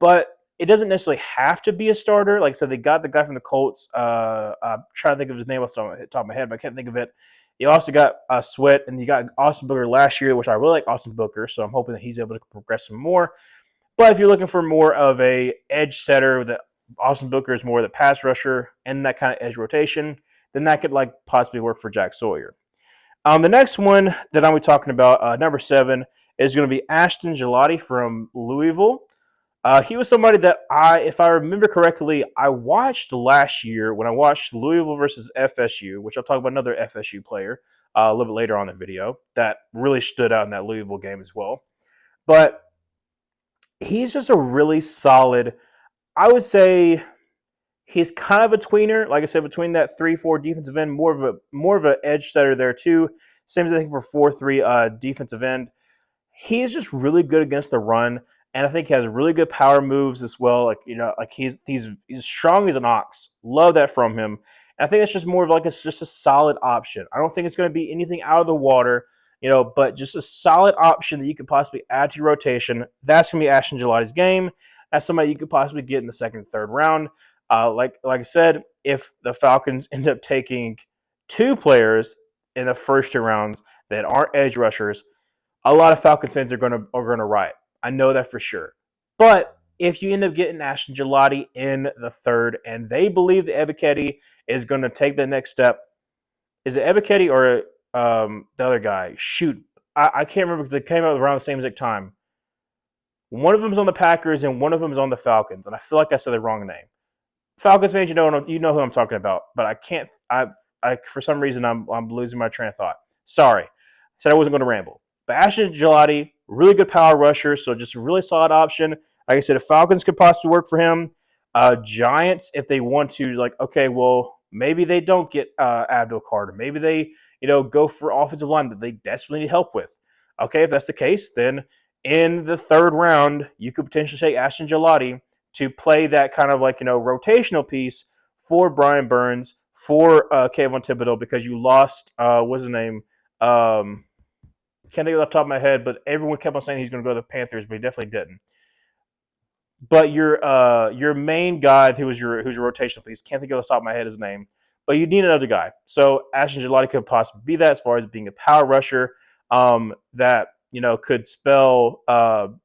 but it doesn't necessarily have to be a starter. Like I said, they got the guy from the Colts. I'm trying to think of his name off the top of my head, but I can't think of it. You also got Sweat, and you got Austin Booker last year, which I really like Austin Booker, so I'm hoping that he's able to progress some more. But if you're looking for more of a edge setter, that Austin Booker is more of the pass rusher and that kind of edge rotation, then that could like possibly work for Jack Sawyer. The next one that I'm going to be talking about, number 7, is going to be Ashton Gillotte from Louisville. He was somebody that if I remember correctly, I watched last year when I watched Louisville versus FSU, which I'll talk about another FSU player a little bit later on in the video that really stood out in that Louisville game as well. But he's just a really solid, I would say he's kind of a tweener, like I said, between that 3-4 defensive end, more of an edge setter there too. Same as I think for 4-3 defensive end. He's just really good against the run, and I think he has really good power moves as well. Like he's strong as an ox. Love that from him. And I think it's just more of like it's just a solid option. I don't think it's going to be anything out of the water, but just a solid option that you could possibly add to your rotation. That's going to be Ashton Gillotte's game. That's somebody you could possibly get in the second and third round. Like I said, if the Falcons end up taking 2 players in the first 2 rounds that aren't edge rushers, a lot of Falcons fans are gonna riot. I know that for sure. But if you end up getting Ashton Gillotte in the third, and they believe that Ebiketie is going to take the next step, is it Ebiketie or the other guy? Shoot, I can't remember because they came out around the same exact time. One of them is on the Packers and one of them is on the Falcons, and I feel like I said the wrong name. Falcons fans, you know who I'm talking about, but I can't. I for some reason I'm losing my train of thought. Sorry, I said I wasn't going to ramble. But Ashton Gillotte, really good power rusher, so just a really solid option. Like I said, if Falcons could possibly work for him, Giants, if they want to, like, okay, well, maybe they don't get Abdul Carter. Maybe they, go for offensive line that they desperately need help with. Okay, if that's the case, then in the third round, you could potentially take Ashton Gillotte to play that kind of like, rotational piece for Brian Burns, for Kayvon Thibodeaux, because you lost, what's his name? Can't think off the top of my head, but everyone kept on saying he's going to go to the Panthers, but he definitely didn't. But your main guy who's your rotational piece, can't think of the top of my head his name, but you need another guy. So Ashton Gillotte could possibly be that as far as being a power rusher that could spell Kayvon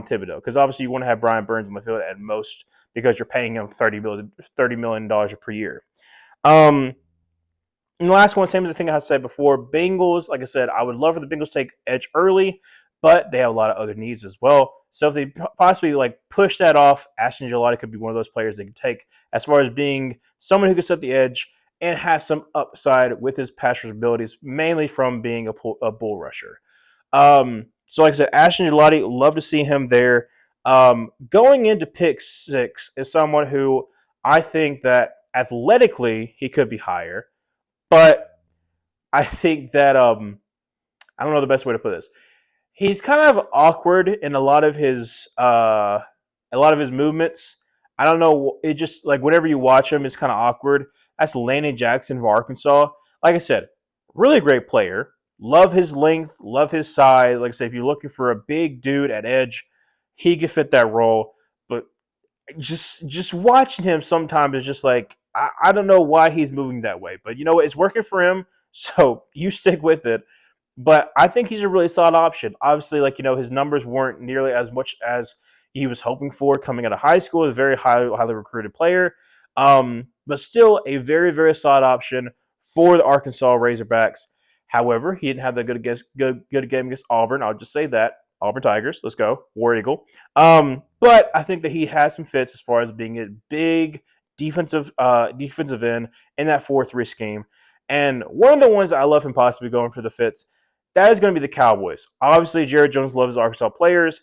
Thibodeaux, because obviously you want to have Brian Burns on the field at most because you're paying him $30 million per year. And the last one, same as the thing I said before, Bengals, like I said, I would love for the Bengals to take edge early, but they have a lot of other needs as well. So if they possibly push that off, Ashton Gillotte could be one of those players they could take as far as being someone who could set the edge and has some upside with his pass rush abilities, mainly from being a bull rusher. So like I said, Ashton Gillotte, love to see him there. Going into pick 6 is someone who I think that athletically he could be higher. But I think that I don't know the best way to put this. He's kind of awkward in a lot of his movements. I don't know. It just whenever you watch him, it's kind of awkward. That's Landon Jackson from Arkansas. Like I said, really great player. Love his length. Love his size. Like I said, if you're looking for a big dude at edge, he could fit that role. But just watching him sometimes is just like, I don't know why he's moving that way, but you know what? It's working for him, so you stick with it. But I think he's a really solid option. Obviously, his numbers weren't nearly as much as he was hoping for coming out of high school. He's a very highly recruited player, but still a very, very solid option for the Arkansas Razorbacks. However, he didn't have that good game against Auburn. I'll just say that. Auburn Tigers, let's go. War Eagle. But I think that he has some fits as far as being a big defensive end in that 4-3 scheme. And one of the ones that I love him possibly going for the fits, that is going to be the Cowboys. Obviously, Jared Jones loves Arkansas players.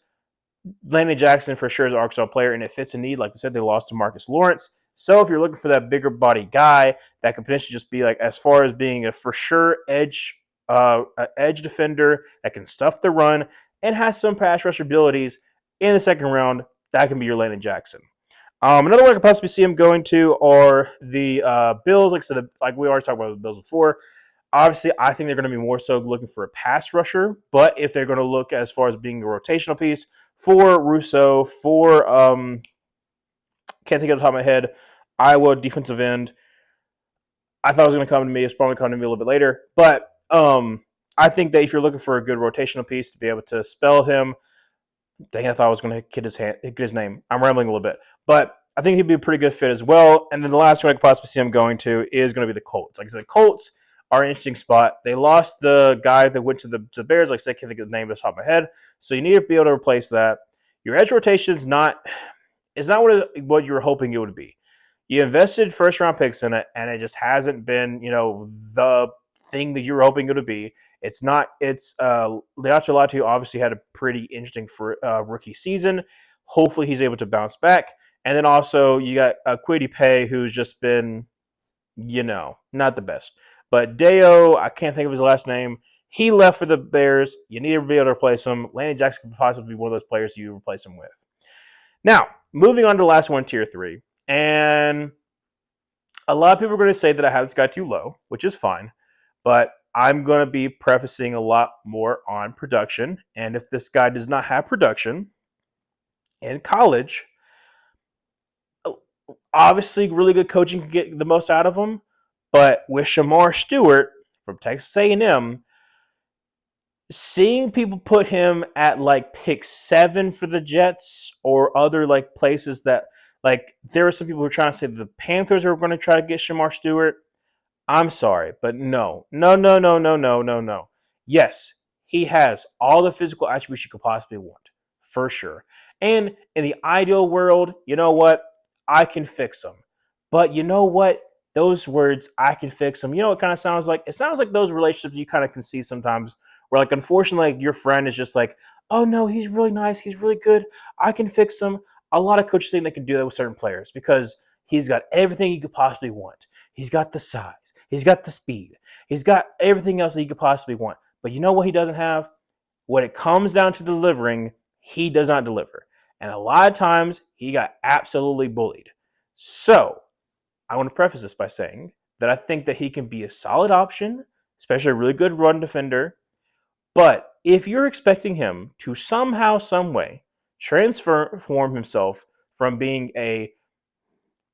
Landon Jackson for sure is an Arkansas player, and it fits a need. Like I said, they lost to Marcus Lawrence. So if you're looking for that bigger body guy that could potentially just be as far as being a for sure edge defender that can stuff the run and has some pass rush abilities in the second round, that can be your Landon Jackson. Another one I could possibly see him going to are the Bills. Like I said, like we already talked about the Bills before. Obviously, I think they're going to be more so looking for a pass rusher. But if they're going to look as far as being a rotational piece for Rousseau, for Can't think of the top of my head. Iowa defensive end. I thought it was going to come to me. It's probably coming to me a little bit later. But I think that if you're looking for a good rotational piece to be able to spell him, dang, I thought I was going to get his name. I'm rambling a little bit. But I think he'd be a pretty good fit as well. And then the last one I could possibly see him going to is going to be the Colts. Like I said, Colts are an interesting spot. They lost the guy that went to the Bears. Like I said, I can't think of the name off the top of my head. So you need to be able to replace that. Your edge rotation is not what you were hoping it would be. You invested first-round picks in it, and it just hasn't been, the thing that you were hoping it would be. It's not. It's Leatu obviously had a pretty interesting rookie season. Hopefully, he's able to bounce back. And then also you got Kwity Paye, who's just been, not the best. But Deo, I can't think of his last name. He left for the Bears. You need to be able to replace him. Landon Jackson could possibly be one of those players you replace him with. Now, moving on to the last one, tier 3. And a lot of people are going to say that I have this guy too low, which is fine. But I'm going to be prefacing a lot more on production. And if this guy does not have production in college, obviously really good coaching can get the most out of him. But with Shemar Stewart from Texas A&M, seeing people put him at like pick 7 for the Jets or other like places that like there are some people who are trying to say that the Panthers are going to try to get Shemar Stewart. I'm sorry, but no. Yes, he has all the physical attributes you could possibly want, for sure. And in the ideal world, you know what? I can fix him. But you know what? Those words, I can fix them. You know what it kind of sounds like? It sounds like those relationships you kind of can see sometimes where, like, unfortunately, like, your friend is just like, oh, no, he's really nice. He's really good. I can fix him. A lot of coaches think they can do that with certain players because he's got everything you could possibly want. He's got the size. He's got the speed. He's got everything else that you could possibly want. But you know what he doesn't have? When it comes down to delivering, he does not deliver. And a lot of times, he got absolutely bullied. So, I want to preface this by saying that I think that he can be a solid option, especially a really good run defender. But if you're expecting him to somehow, some way, transform himself from being a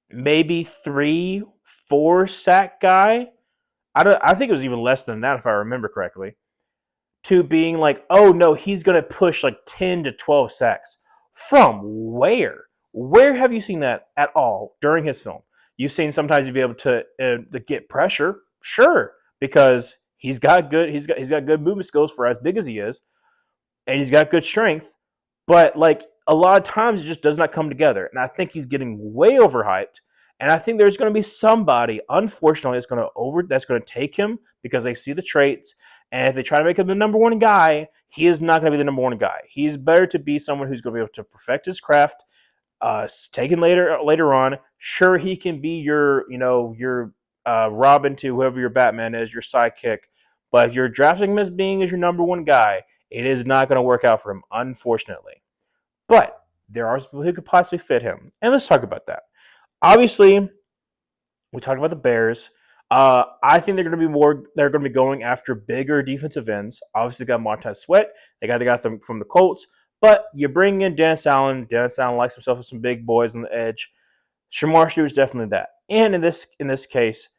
maybe 3-4 sack guy, I think it was even less than that if I remember correctly, to being like, oh no, he's going to push like 10 to 12 sacks. From where? Where have you seen that at all during his film? You've seen sometimes he'd be able to get pressure, sure, because he's got good movement skills for as big as he is, and he's got good strength. But like a lot of times, it just does not come together, and I think he's getting way overhyped. And I think there's going to be somebody, unfortunately, that's going to take him because they see the traits. And if they try to make him the number one guy, he is not going to be the number one guy. He's better to be someone who's going to be able to perfect his craft. Taken later on, sure, he can be your Robin to whoever your Batman is, your sidekick. But if you're drafting him as your number one guy, it is not going to work out for him, unfortunately. But there are people who could possibly fit him, and let's talk about that. Obviously, we talked about the Bears. I think they're going to be going after bigger defensive ends. Obviously, they got Montez Sweat. They got them from the Colts. But you bring in Dennis Allen. Dennis Allen likes himself with some big boys on the edge. Shemar Stewart is definitely that. And in this case,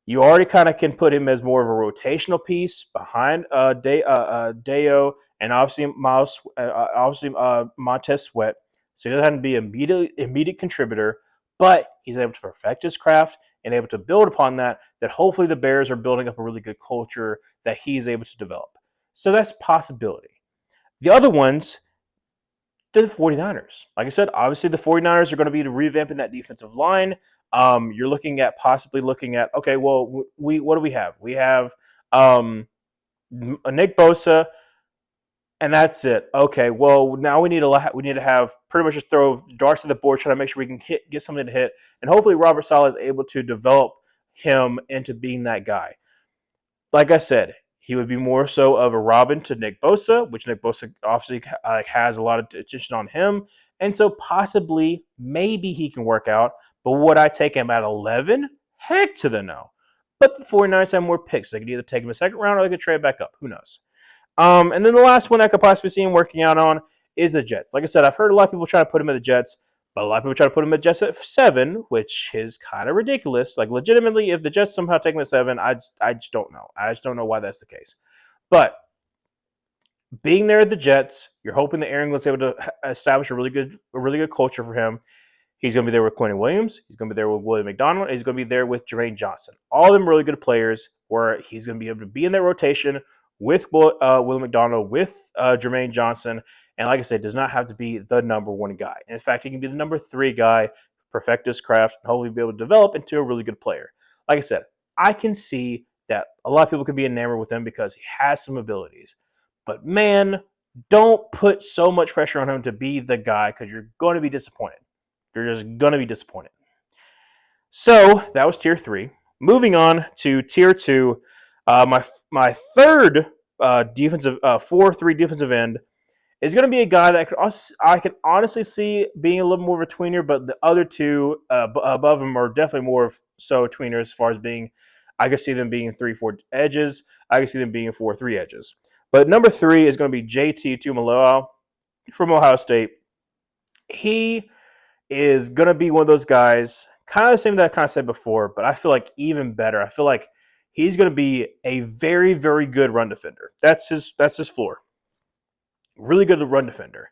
you already kind of can put him as more of a rotational piece behind Deo and obviously Montez Sweat. So he doesn't have to be an immediate contributor, but he's able to perfect his craft and able to build upon that hopefully the Bears are building up a really good culture that he's able to develop. So that's a possibility. The other ones, the 49ers. Like I said, obviously the 49ers are going to be revamping that defensive line. You're possibly looking at, okay, well, what do we have? We have Nick Bosa, and that's it. Okay, well, now we need to have pretty much just throw darts at the board, trying to make sure we can get something to hit, and hopefully Robert Saleh is able to develop him into being that guy. Like I said, he would be more so of a Robin to Nick Bosa, which Nick Bosa obviously has a lot of attention on him, and so possibly, maybe he can work out, but would I take him at 11? Heck to the no. But the 49ers have more picks. They could either take him a second round or they could trade back up. Who knows? And then the last one I could possibly see him working out on is the Jets. Like I said, I've heard a lot of people trying to put him in the Jets, But a lot of people try to put him at Jets at 7, which is kind of ridiculous. Like, legitimately, if the Jets somehow take him at 7, I just don't know. I just don't know why that's the case. But being there at the Jets, you're hoping that Aaron Glen's able to establish a really good culture for him. He's going to be there with Quentin Williams. He's going to be there with William McDonald. And he's going to be there with Jermaine Johnson. All of them really good players where he's going to be able to be in that rotation with William McDonald, with Jermaine Johnson. And like I said, does not have to be the number 1 guy. In fact, he can be the number 3 guy, perfect his craft, and hopefully be able to develop into a really good player. Like I said, I can see that a lot of people can be enamored with him because he has some abilities. But man, don't put so much pressure on him to be the guy because you're going to be disappointed. You're just going to be disappointed. So that was tier 3. Moving on to tier 2, my third 4-3 defensive end is going to be a guy that I can honestly see being a little more of a tweener, but the other two above him are definitely more of so tweeners as far as being. I can see them being 3-4 edges. I can see them being 4-3 edges. But number 3 is going to be JT Tuimoloau from Ohio State. He is going to be one of those guys, kind of the same that I kind of said before, but I feel like even better. I feel like he's going to be a very, very good run defender. That's his floor. Really good run defender.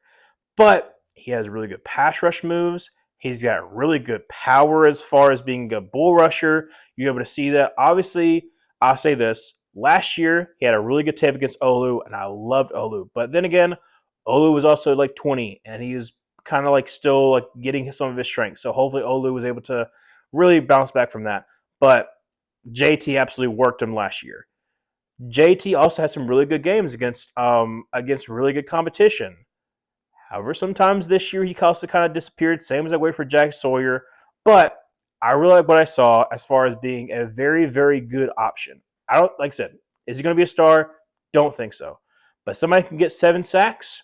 But he has really good pass rush moves. He's got really good power as far as being a bull rusher. You're able to see that. Obviously, I'll say this. Last year, he had a really good tape against Olu, and I loved Olu. But then again, Olu was also like 20, and he was kind of like still like getting some of his strength. So hopefully Olu was able to really bounce back from that. But JT absolutely worked him last year. JT also has some really good games against really good competition. However, sometimes this year he also kind of disappeared, same as I wait for Jack Sawyer. But I really like what I saw as far as being a very, very good option. Like I said, is he going to be a star? Don't think so. But somebody can get 7 sacks.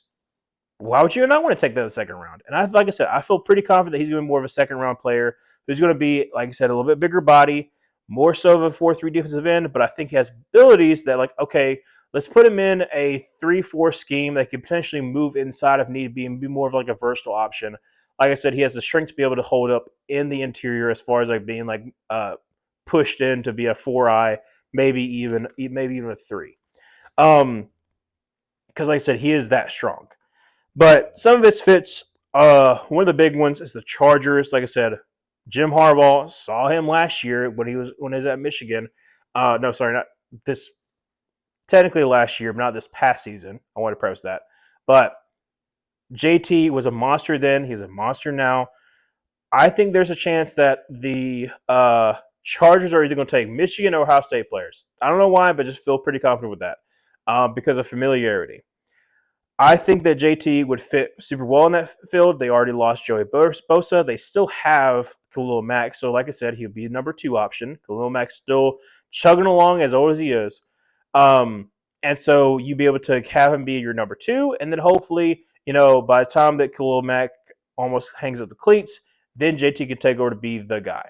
Why would you not want to take that in the second round? And like I said, I feel pretty confident that he's going to be more of a second round player who's going to be, like I said, a little bit bigger body, more so of a 4-3 defensive end. But I think he has abilities that, like, okay, let's put him in a 3-4 scheme that could potentially move inside if need be and be more of like a versatile option. Like I said, he has the strength to be able to hold up in the interior as far as like being like pushed in to be a 4-eye, maybe even a 3. Because like I said, he is that strong. But some of his fits, one of the big ones is the Chargers. Like I said, Jim Harbaugh saw him last year when he was at Michigan. No, sorry, not this. Technically last year, but not this past season. I want to preface that. But JT was a monster then. He's a monster now. I think there's a chance that the Chargers are either going to take Michigan or Ohio State players. I don't know why, but just feel pretty confident with that because of familiarity. I think that JT would fit super well in that field. They already lost Joey Bosa. They still have Khalil Mack. So, like I said, he'll be number 2 option. Khalil Mack's still chugging along as old as he is. And so you'd be able to have him be your number 2. And then hopefully, by the time that Khalil Mack almost hangs up the cleats, then JT can take over to be the guy.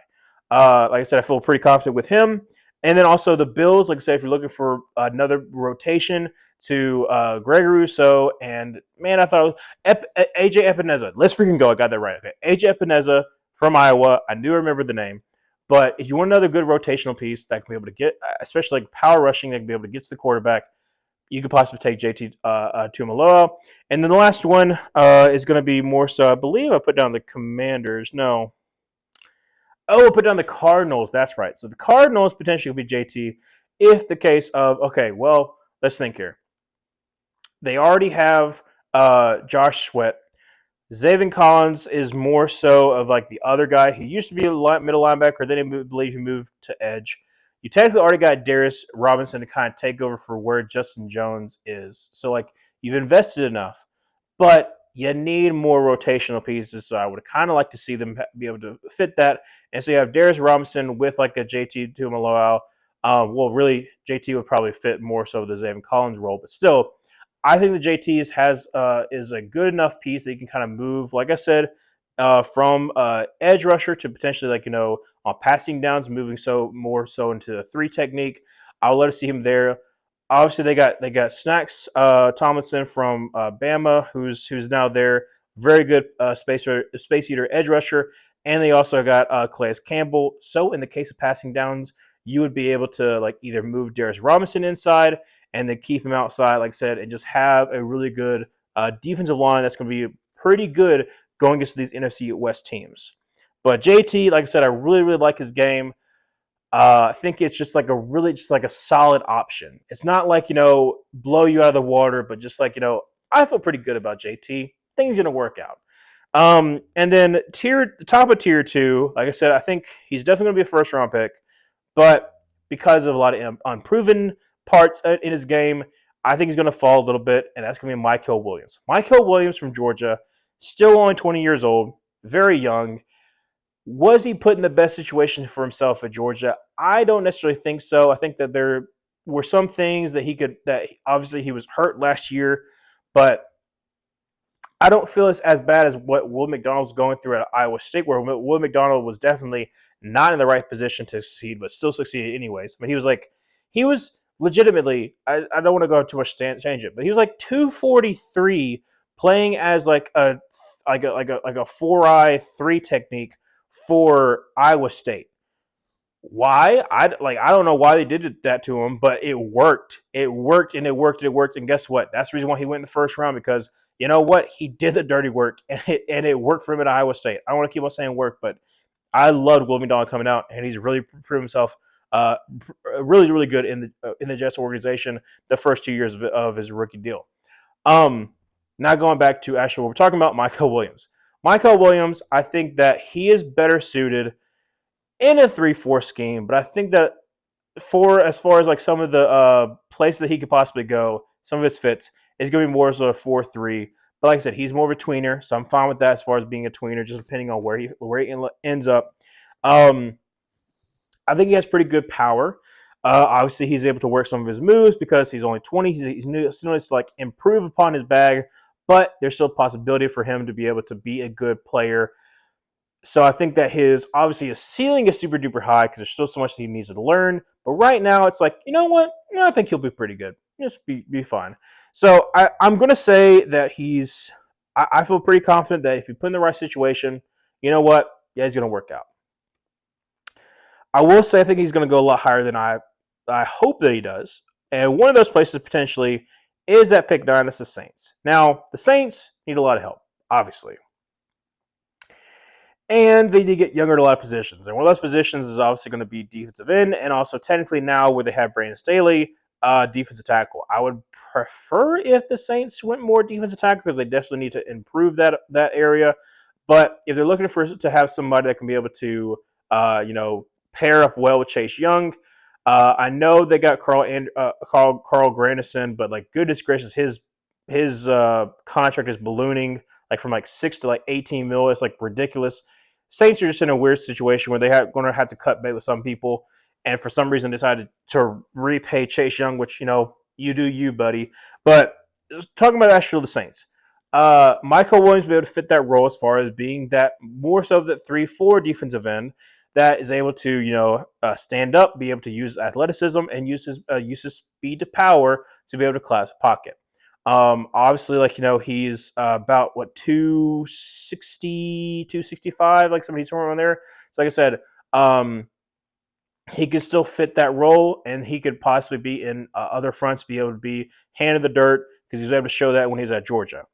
Like I said, I feel pretty confident with him. And then also the Bills, like I said, if you're looking for another rotation to Gregory Rousseau and, man, I thought it was A.J. Epineza. Let's freaking go. I got that right. Okay, A.J. Epineza from Iowa. I knew I remembered the name. But if you want another good rotational piece that can be able to get, especially like power rushing, that can be able to get to the quarterback, you could possibly take JT Tuimoloau. And then the last one is going to be more so, I believe I put down the Commanders. No. Oh, I put down the Cardinals. That's right. So the Cardinals potentially will be JT if the case of, okay, well, let's think here. They already have Josh Sweat. Zaven Collins is more so of like the other guy. He used to be a middle linebacker. Then I believe he moved to edge. You technically already got Darius Robinson to kind of take over for where Justin Jones is. So, like, you've invested enough. But you need more rotational pieces. So I would kind of like to see them be able to fit that. And so you have Darius Robinson with like a JT Tuimoloau. Well, really, JT would probably fit more so the Zaven Collins role. But still, I think the JT is a good enough piece that you can kind of move, like I said, from edge rusher to potentially on passing downs, moving more so into the 3 technique. I'll let us see him there. Obviously, they got Snacks Tomlinson from Bama, who's now there. very good space eater edge rusher, and they also got Calais Campbell. So in the case of passing downs, you would be able to like either move Darius Robinson inside and then keep him outside, like I said, and just have a really good defensive line that's going to be pretty good going against these NFC West teams. But JT, like I said, I really, really like his game. I think it's just like a solid option. It's not like, blow you out of the water, but just like, I feel pretty good about JT. Things going to work out. And then top of tier 2, like I said, I think he's definitely going to be a first round pick, but because of a lot of unproven parts in his game, I think he's going to fall a little bit, and that's going to be Mykel Williams. Mykel Williams from Georgia, still only 20 years old, very young. Was he put in the best situation for himself at Georgia? I don't necessarily think so. I think that there were some things that obviously he was hurt last year, but I don't feel it's as bad as what Will McDonald was going through at Iowa State, where Will McDonald was definitely not in the right position to succeed, but still succeeded anyways. I mean, he was legitimately, I don't want to go too much tangent, but he was like 243 playing as like a 4-eye 3 technique for Iowa State. Why? I don't know why they did that to him, but it worked. It worked. And guess what? That's the reason why he went in the first round, because you know what? He did the dirty work, and it worked for him at Iowa State. I don't want to keep on saying work, but I loved Will McDonald coming out, and he's really proven himself really, really good in the Jets organization the first 2 years of his rookie deal. Now going back to actually what we're talking about, Mykel Williams. Mykel Williams, I think that he is better suited in a 3-4 scheme, but I think that as far as like some of the places that he could possibly go, some of his fits is going to be more as a 4-3. But like I said, he's more of a tweener, so I'm fine with that as far as being a tweener, just depending on where he ends up. I think he has pretty good power. Obviously, he's able to work some of his moves because he's only 20. He's still to like improve upon his bag, but there's still a possibility for him to be able to be a good player. So I think that his ceiling is super duper high because there's still so much that he needs to learn. But right now, it's like, you know what? I think he'll be pretty good. Just be fine. So I'm going to say that I feel pretty confident that if you put in the right situation, you know what? Yeah, he's going to work out. I will say I think he's going to go a lot higher than I hope that he does. And one of those places potentially is at pick 9. That's the Saints. Now, the Saints need a lot of help, obviously. And they need to get younger at a lot of positions. And one of those positions is obviously going to be defensive end, and also technically now where they have Brandon Staley, defensive tackle. I would prefer if the Saints went more defensive tackle because they definitely need to improve that area. But if they're looking to have somebody that can be able to, pair up well with Chase Young, I know they got Carl Granderson, but like goodness gracious, his contract is ballooning. Like from like 6 to like 18 mil. It's like ridiculous. Saints are just in a weird situation where they're going to have to cut bait with some people, and for some reason decided to repay Chase Young, which, you do you, buddy. But talking about actually the Saints, Mykel Williams will be able to fit that role as far as being that more so that 3-4 defensive end that is able to, stand up, be able to use athleticism, and use his speed to power to be able to collapse a pocket. Obviously, he's about 260, 265, like somebody's somewhere around there. So like I said, he could still fit that role, and he could possibly be in other fronts, be able to be hand in the dirt, because he was able to show that when he was at Georgia.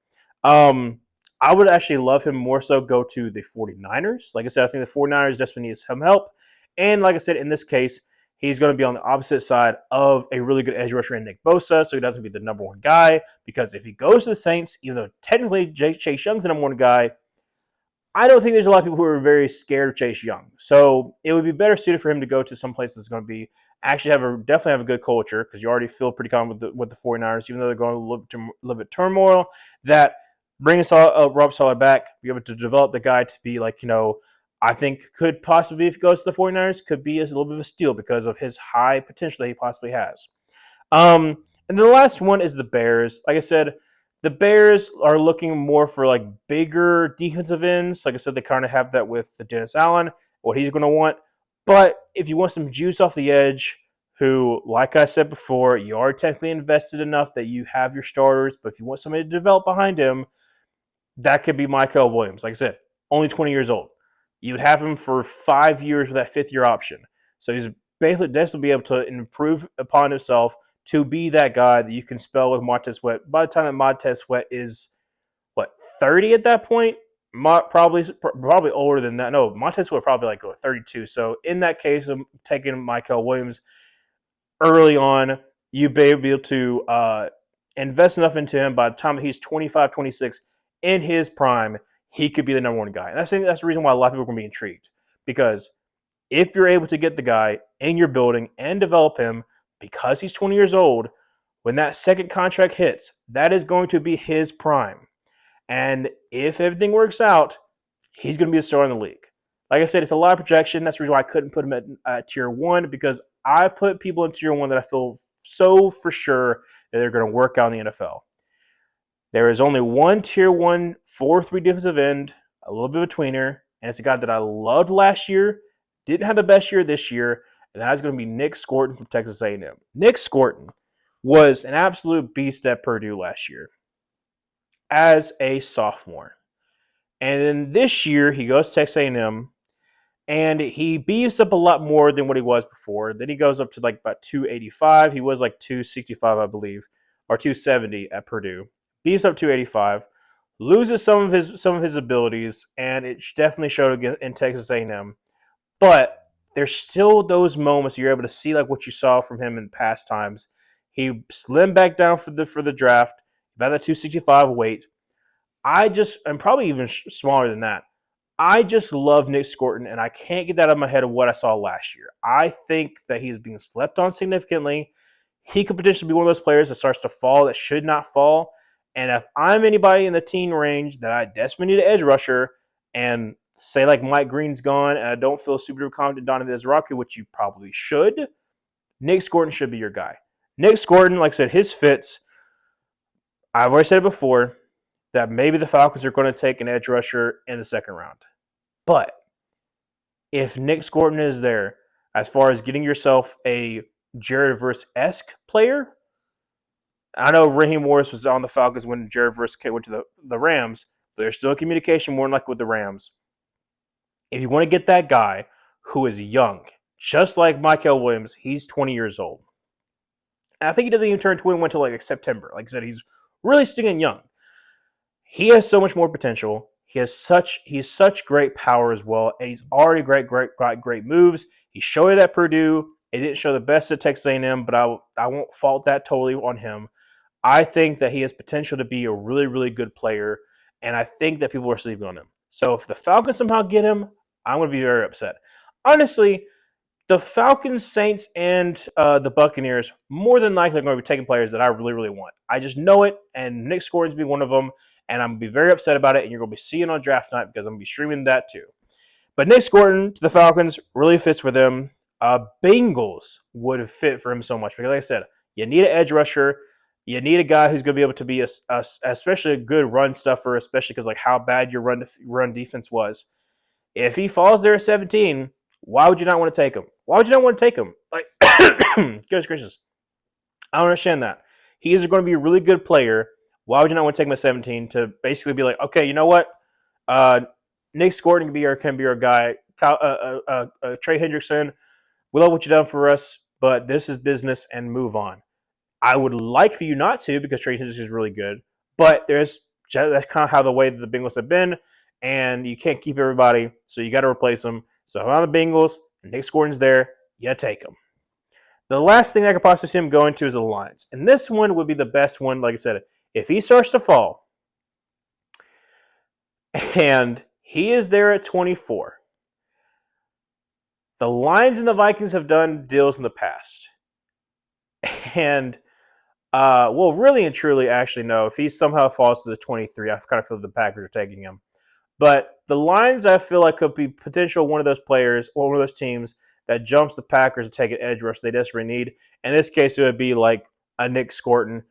I would actually love him more so go to the 49ers. Like I said, I think the 49ers desperately need some help. And like I said, in this case, he's going to be on the opposite side of a really good edge rusher in Nick Bosa, so he doesn't be the number one guy. Because if he goes to the Saints, even though technically Chase Young's the number one guy, I don't think there's a lot of people who are very scared of Chase Young. So it would be better suited for him to go to some place that's going to be definitely have a good culture, because you already feel pretty confident with the 49ers, even though they're going a little bit turmoil, that bring Rob Saleh back, be able to develop the guy to be I think could possibly, if he goes to the 49ers, could be a little bit of a steal because of his high potential that he possibly has. And the last one is the Bears. Like I said, the Bears are looking more for bigger defensive ends. Like I said, they kind of have that with the Dennis Allen, what he's going to want. But if you want some juice off the edge, who, like I said before, you are technically invested enough that you have your starters, but if you want somebody to develop behind him, that could be Mykel Williams. Like I said, only 20 years old. You would have him for 5 years with that fifth-year option. So he's basically destined to be able to improve upon himself to be that guy that you can spell with Montez Sweat. By the time that Montez Sweat is, 30 at that point? Probably older than that. No, Montez Sweat probably like 32. So in that case, I'm taking Mykel Williams early on. You be able to invest enough into him by the time he's 25, 26 in his prime, he could be the number one guy. And I think that's the reason why a lot of people are going to be intrigued. Because if you're able to get the guy in your building and develop him because he's 20 years old, when that second contract hits, that is going to be his prime. And if everything works out, he's going to be a star in the league. Like I said, it's a lot of projection. That's the reason why I couldn't put him at tier 1, because I put people in tier 1 that I feel so for sure that they're going to work out in the NFL. There is only one tier 1 4-3 defensive end, a little bit of a tweener, and it's a guy that I loved last year, didn't have the best year this year, and that is going to be Nic Scourton from Texas A&M. Nic Scourton was an absolute beast at Purdue last year as a sophomore. And then this year, he goes to Texas A&M, and he beefs up a lot more than what he was before. Then he goes up to like about 285. He was like 265, I believe, or 270 at Purdue. Beefs up 285, loses some of his abilities, and it definitely showed again in Texas A&M. But there's still those moments you're able to see like what you saw from him in past times. He slimmed back down for the draft, about that 265 weight. I'm probably even smaller than that. I just love Nic Scourton, and I can't get that out of my head of what I saw last year. I think that he's being slept on significantly. He could potentially be one of those players that starts to fall that should not fall. And if I'm anybody in the teen range that I desperately need an edge rusher, and say like Mike Green's gone, and I don't feel super confident in Donovan Ezeiruaku, which you probably should, Nic Scourton should be your guy. Nic Scourton, like I said, his fits, I've already said it before, that maybe the Falcons are going to take an edge rusher in the second round. But if Nic Scourton is there, as far as getting yourself a Jared Verse-esque player, I know Raheem Morris was on the Falcons when Jared Verse went to the Rams, but there's still communication more than likely with the Rams. If you want to get that guy who is young, just like Mykel Williams, he's 20 years old. And I think he doesn't even turn 21 until like September. Like I said, he's really stinging young. He has so much more potential. He's such great power as well, and he's already great moves. He showed it at Purdue. He didn't show the best at Texas A&M, but I won't fault that totally on him. I think that he has potential to be a really, really good player, and I think that people are sleeping on him. So if the Falcons somehow get him, I'm going to be very upset. Honestly, the Falcons, Saints, and the Buccaneers more than likely are going to be taking players that I really, really want. I just know it, and Nic Scourton's be one of them, and I'm going to be very upset about it, and you're going to be seeing on draft night because I'm going to be streaming that too. But Nic Scourton to the Falcons really fits for them. Bengals would fit for him so much because, like I said, you need an edge rusher. You need a guy who's going to be able to be especially a good run stuffer, especially because like how bad your run defense was. If he falls there at 17, why would you not want to take him? Why would you not want to take him? Like, goodness gracious. I don't understand that. He is going to be a really good player. Why would you not want to take him at 17 to basically be like, okay, you know what? Nic Scourton can be our guy. Trey Hendrickson, we love what you've done for us, but this is business and move on. I would like for you not to because Trey Hendrickson is really good, but that's kind of how the way that the Bengals have been, and you can't keep everybody, so you got to replace them. So if I'm on the Bengals, Nic Scourton's there, you take him. The last thing I could possibly see him going to is the Lions, and this one would be the best one. Like I said, if he starts to fall, and he is there at 24, the Lions and the Vikings have done deals in the past, and really and truly, actually, no. If he somehow falls to the 23, I kind of feel the Packers are taking him. But the Lions, I feel like, could be potential one of those players or one of those teams that jumps the Packers to take an edge rush they desperately need. In this case, it would be like a Nic Scourton.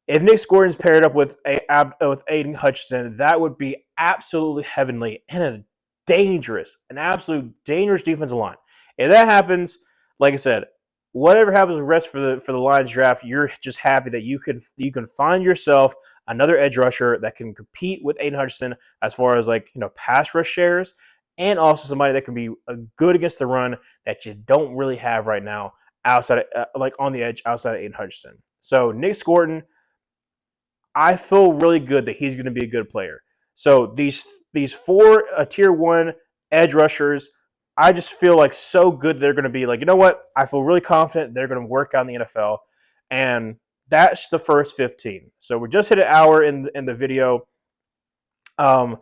If Nic Scourton's paired up with Aiden Hutchinson, that would be absolutely heavenly and an absolute dangerous defensive line. If that happens, like I said, whatever happens with the rest for the Lions draft, you're just happy that you can find yourself another edge rusher that can compete with Aiden Hutchinson as far as pass rush shares, and also somebody that can be good against the run that you don't really have right now outside on the edge outside of Aiden Hutchinson. So Nic Scourton, I feel really good that he's going to be a good player. So these four tier one edge rushers, I just feel like so good they're going to be like, you know what? I feel really confident they're going to work out in the NFL, and that's the first 15. So we just hit an hour in the video. Now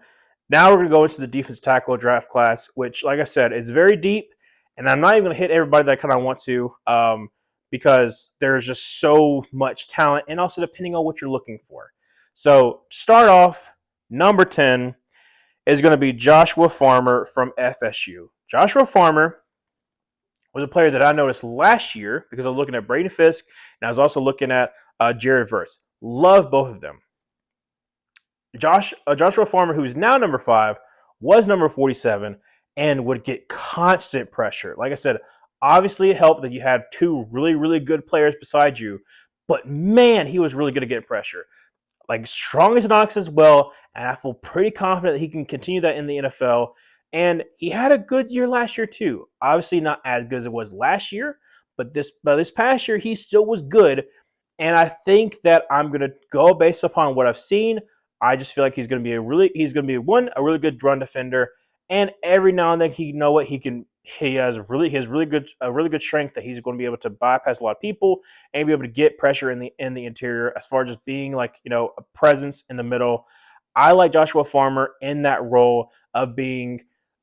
we're going to go into the defensive tackle draft class, which, like I said, is very deep, and I'm not even going to hit everybody that I kind of want to. Because there's just so much talent, and also depending on what you're looking for. So to start off, number 10 is going to be Joshua Farmer from FSU. Joshua Farmer was a player that I noticed last year because I was looking at Braden Fisk, and I was also looking at Jared Verse. Love both of them. Joshua Farmer, who's now number 5, was number 47, and would get constant pressure. Like I said, obviously it helped that you had 2 really, really good players beside you, but man, he was really good at getting pressure. Like strong as an ox as well, and I feel pretty confident that he can continue that in the NFL. And he had a good year last year too. Obviously not as good as it was last year, but this past year he still was good. And I think that I'm going to go based upon what I've seen. I just feel like he's going to be a really good run defender, and every now and then he has really good strength that he's going to be able to bypass a lot of people and be able to get pressure in the interior as far as just being a presence in the middle. I like Joshua Farmer in that role of being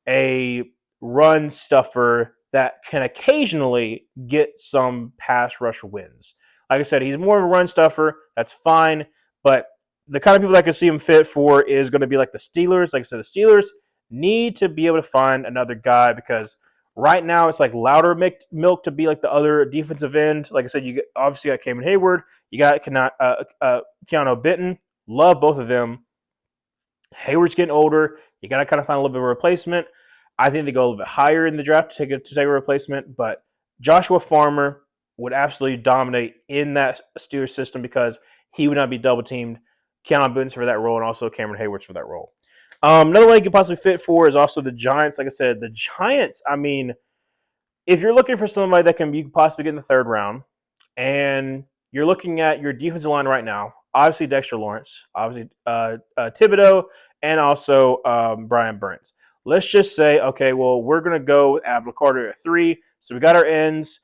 a run stuffer that can occasionally get some pass rush wins. Like I said, he's more of a run stuffer. That's fine. But the kind of people that I can see him fit for is going to be like the Steelers. Like I said, the Steelers need to be able to find another guy because right now it's like louder milk to be like the other defensive end. Like I said, you obviously got Cameron Hayward. You got Keanu Benton. Love both of them. Hayward's getting older. You got to kind of find a little bit of a replacement. I think they go a little bit higher in the draft to take a replacement, but Joshua Farmer would absolutely dominate in that Steelers system because he would not be double teamed. Keanu Benton's for that role, and also Cameron Hayward's for that role. Another one he could possibly fit for is also the Giants. Like I said, the Giants, I mean, if you're looking for somebody that you can possibly get in the 3rd round, and you're looking at your defensive line right now, obviously Dexter Lawrence, obviously Thibodeau, and also Brian Burns. Let's just say, okay, well, we're going to go with Abdul Carter at 3. So we got our ends.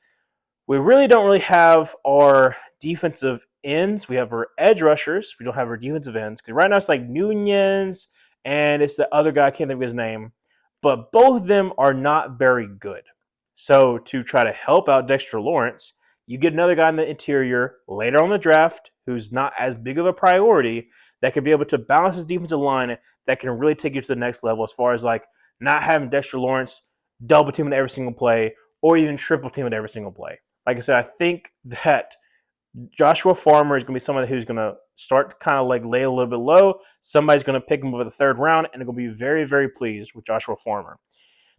We really don't really have our defensive ends. We have our edge rushers. We don't have our defensive ends. Because right now it's like Nunez and it's the other guy, I can't think of his name. But both of them are not very good. So to try to help out Dexter Lawrence, you get another guy in the interior later on in the draft who's not as big of a priority that can be able to balance his defensive line that can really take you to the next level as far as like not having Dexter Lawrence double teaming every single play or even triple teaming every single play. Like I said, I think that Joshua Farmer is going to be someone who's going to start to kind of like lay a little bit low. Somebody's going to pick him up in the 3rd round, and they're going to be very, very pleased with Joshua Farmer.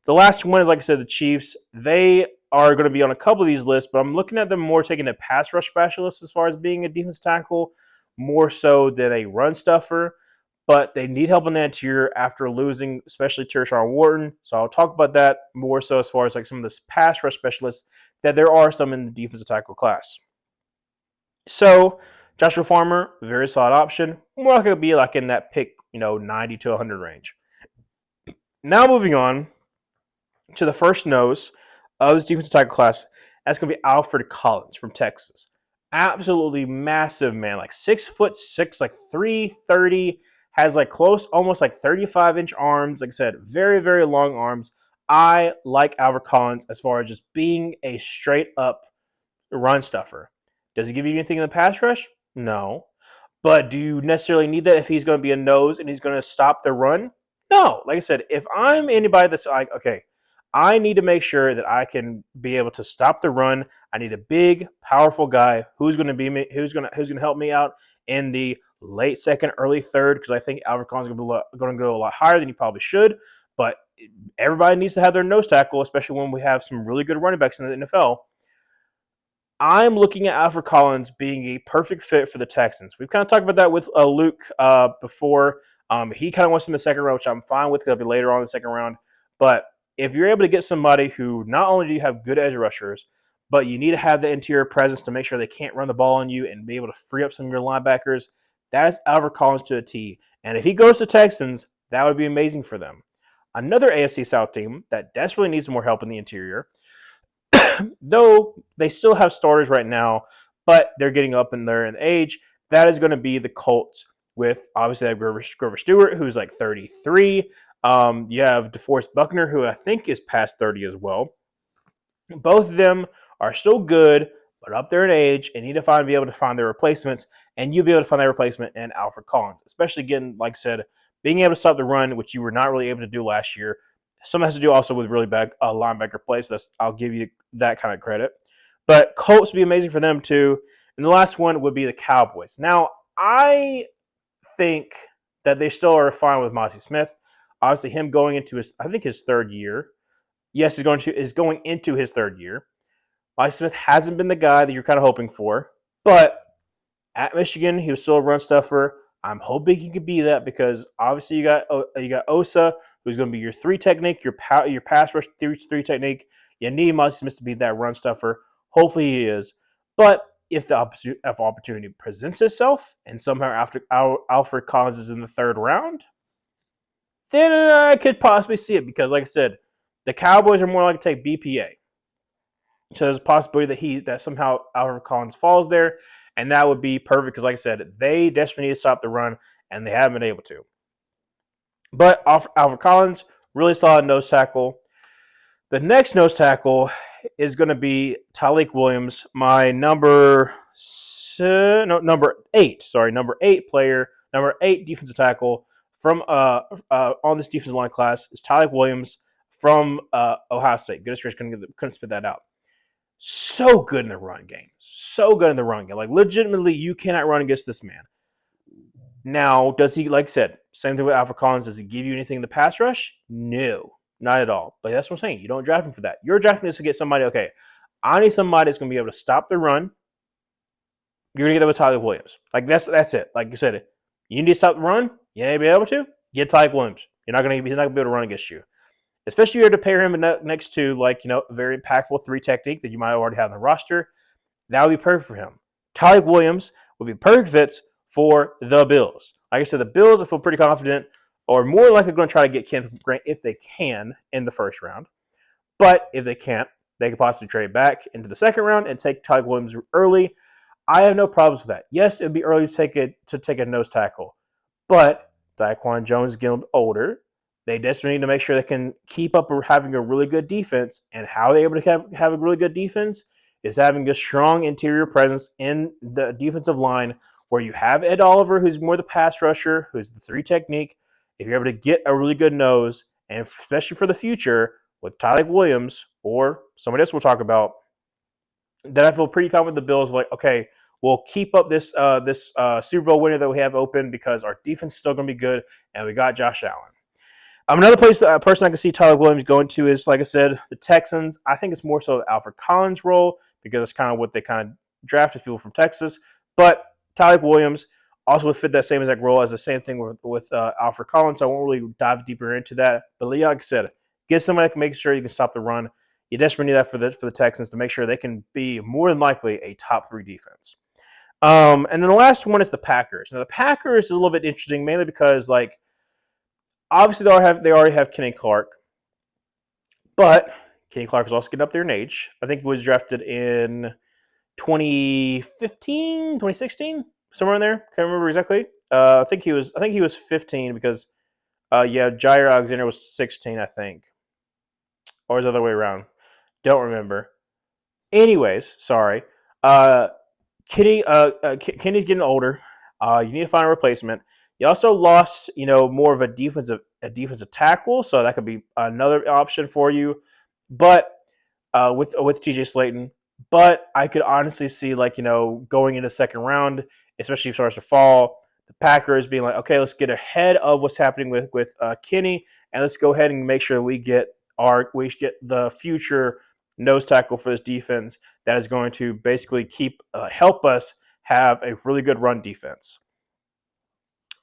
The last one is, like I said, the Chiefs. They are going to be on a couple of these lists, but I'm looking at them more taking a pass rush specialist as far as being a defense tackle, more so than a run stuffer. But they need help on the interior after losing, especially Tershawn Wharton. So I'll talk about that more so as far as like some of this pass rush specialists that there are some in the defensive tackle class. So Joshua Farmer, very solid option. More likely to be like in that pick, 90 to 100 range. Now moving on to the first nose of this defensive tackle class. That's going to be Alfred Collins from Texas. Absolutely massive man, like 6'6", like 330, has like almost like 35-inch arms. Like I said, very, very long arms. I like Alfred Collins as far as just being a straight up run stuffer. Does he give you anything in the pass rush? No. But do you necessarily need that if he's going to be a nose and he's going to stop the run? No. Like I said, if I'm anybody that's like, okay, I need to make sure that I can be able to stop the run. I need a big, powerful guy who's going to help me out in the late 2nd, early 3rd, because I think Alfred Collins is going to go a lot higher than he probably should. But everybody needs to have their nose tackle, especially when we have some really good running backs in the NFL. I'm looking at Alfred Collins being a perfect fit for the Texans. We've kind of talked about that with Luke before. He kind of wants him in the second round, which I'm fine with because it'll be later on in the second round. But if you're able to get somebody who not only do you have good edge rushers, but you need to have the interior presence to make sure they can't run the ball on you and be able to free up some of your linebackers, that's Alfred Collins to a T. And if he goes to Texans, that would be amazing for them. Another AFC South team that desperately needs more help in the interior, though they still have starters right now, but they're getting up in their age, that is going to be the Colts with obviously Grover Stewart, who's like 33. You have DeForest Buckner, who I think is past 30 as well. Both of them are still good, but up there in age and need to be able to find their replacements, and you'll be able to find that replacement in Alfred Collins, especially again, like I said, being able to stop the run, which you were not really able to do last year. Some has to do also with really bad linebacker play, so I'll give you that kind of credit. But Colts would be amazing for them too. And the last one would be the Cowboys. Now, I think that they still are fine with Mazi Smith. Obviously, him going into his third year. Yes, he's going into his third year. Mazi Smith hasn't been the guy that you're kind of hoping for, but at Michigan, he was still a run stuffer. I'm hoping he could be that because obviously you got Osa, who's going to be your three technique, your pass rush three technique. You need Mazi Smith to be that run stuffer. Hopefully he is. But if the opportunity presents itself and somehow after Alfred Collins is in the third round, then I could possibly see it because, like I said, the Cowboys are more likely to take BPA. So there's a possibility that somehow Alfred Collins falls there. And that would be perfect because, like I said, they desperately need to stop the run, and they haven't been able to. But Alfred Collins, really solid nose tackle. The next nose tackle is going to be Tyleik Williams, my number 8 player, number 8 defensive tackle from on this defensive line class is Tyleik Williams from Ohio State. Goodness gracious, couldn't spit that out. So good in the run game. Like, legitimately, you cannot run against this man. Now, does he, like I said, same thing with Alfred Collins, does he give you anything in the pass rush? No, not at all. But that's what I'm saying. You don't draft him for that. You're drafting this to get somebody, okay, I need somebody that's going to be able to stop the run. You're going to get that with Tyleik Williams. Like, that's it. Like you said, you need to stop the run. You ain't be able to. Get Tyleik Williams. He's not going to be able to run against you. Especially if you're to pair him next to, like, a very impactful 3 technique that you might already have on the roster. That would be perfect for him. Tyleik Williams would be perfect fits for the Bills. Like I said, the Bills, I feel pretty confident, are more likely going to try to get Kenneth Grant if they can in the first round. But if they can't, they could possibly trade back into the second round and take Tyleik Williams early. I have no problems with that. Yes, it would be early to take a nose tackle. But Daquan Jones is getting older. They desperately need to make sure they can keep up having a really good defense. And how they're able to have a really good defense is having a strong interior presence in the defensive line where you have Ed Oliver, who's more the pass rusher, who's the 3 technique. If you're able to get a really good nose, and especially for the future with Tyleik Williams or somebody else we'll talk about, then I feel pretty confident the Bills are like, okay, we'll keep up this Super Bowl winner that we have open because our defense is still going to be good, and we got Josh Allen. Another person I can see Tyleik Williams going to is, like I said, the Texans. I think it's more so the Alfred Collins role because it's kind of what they kind of drafted people from Texas. But Tyleik Williams also would fit that same exact role as the same thing with Alfred Collins. So I won't really dive deeper into that. But like I said, get somebody that can make sure you can stop the run. You desperately need that for the Texans to make sure they can be more than likely a top 3 defense. And then the last one is the Packers. Now, the Packers is a little bit interesting, mainly because, like, obviously, they already have Kenny Clark, but Kenny Clark is also getting up there in age. I think he was drafted in 2015, 2016, somewhere in there. Can't remember exactly. I think he was 15 because, Josaiah Alexander was 16, I think, or is the other way around. Don't remember. Anyways, sorry. Kenny's getting older. You need to find a replacement. You also lost, more of a defensive tackle, so that could be another option for you. But with TJ Slaton, but I could honestly see, like, going into second round, especially if it starts to fall, the Packers being like, okay, let's get ahead of what's happening with Kenny, and let's go ahead and make sure we get the future nose tackle for this defense that is going to basically help us have a really good run defense.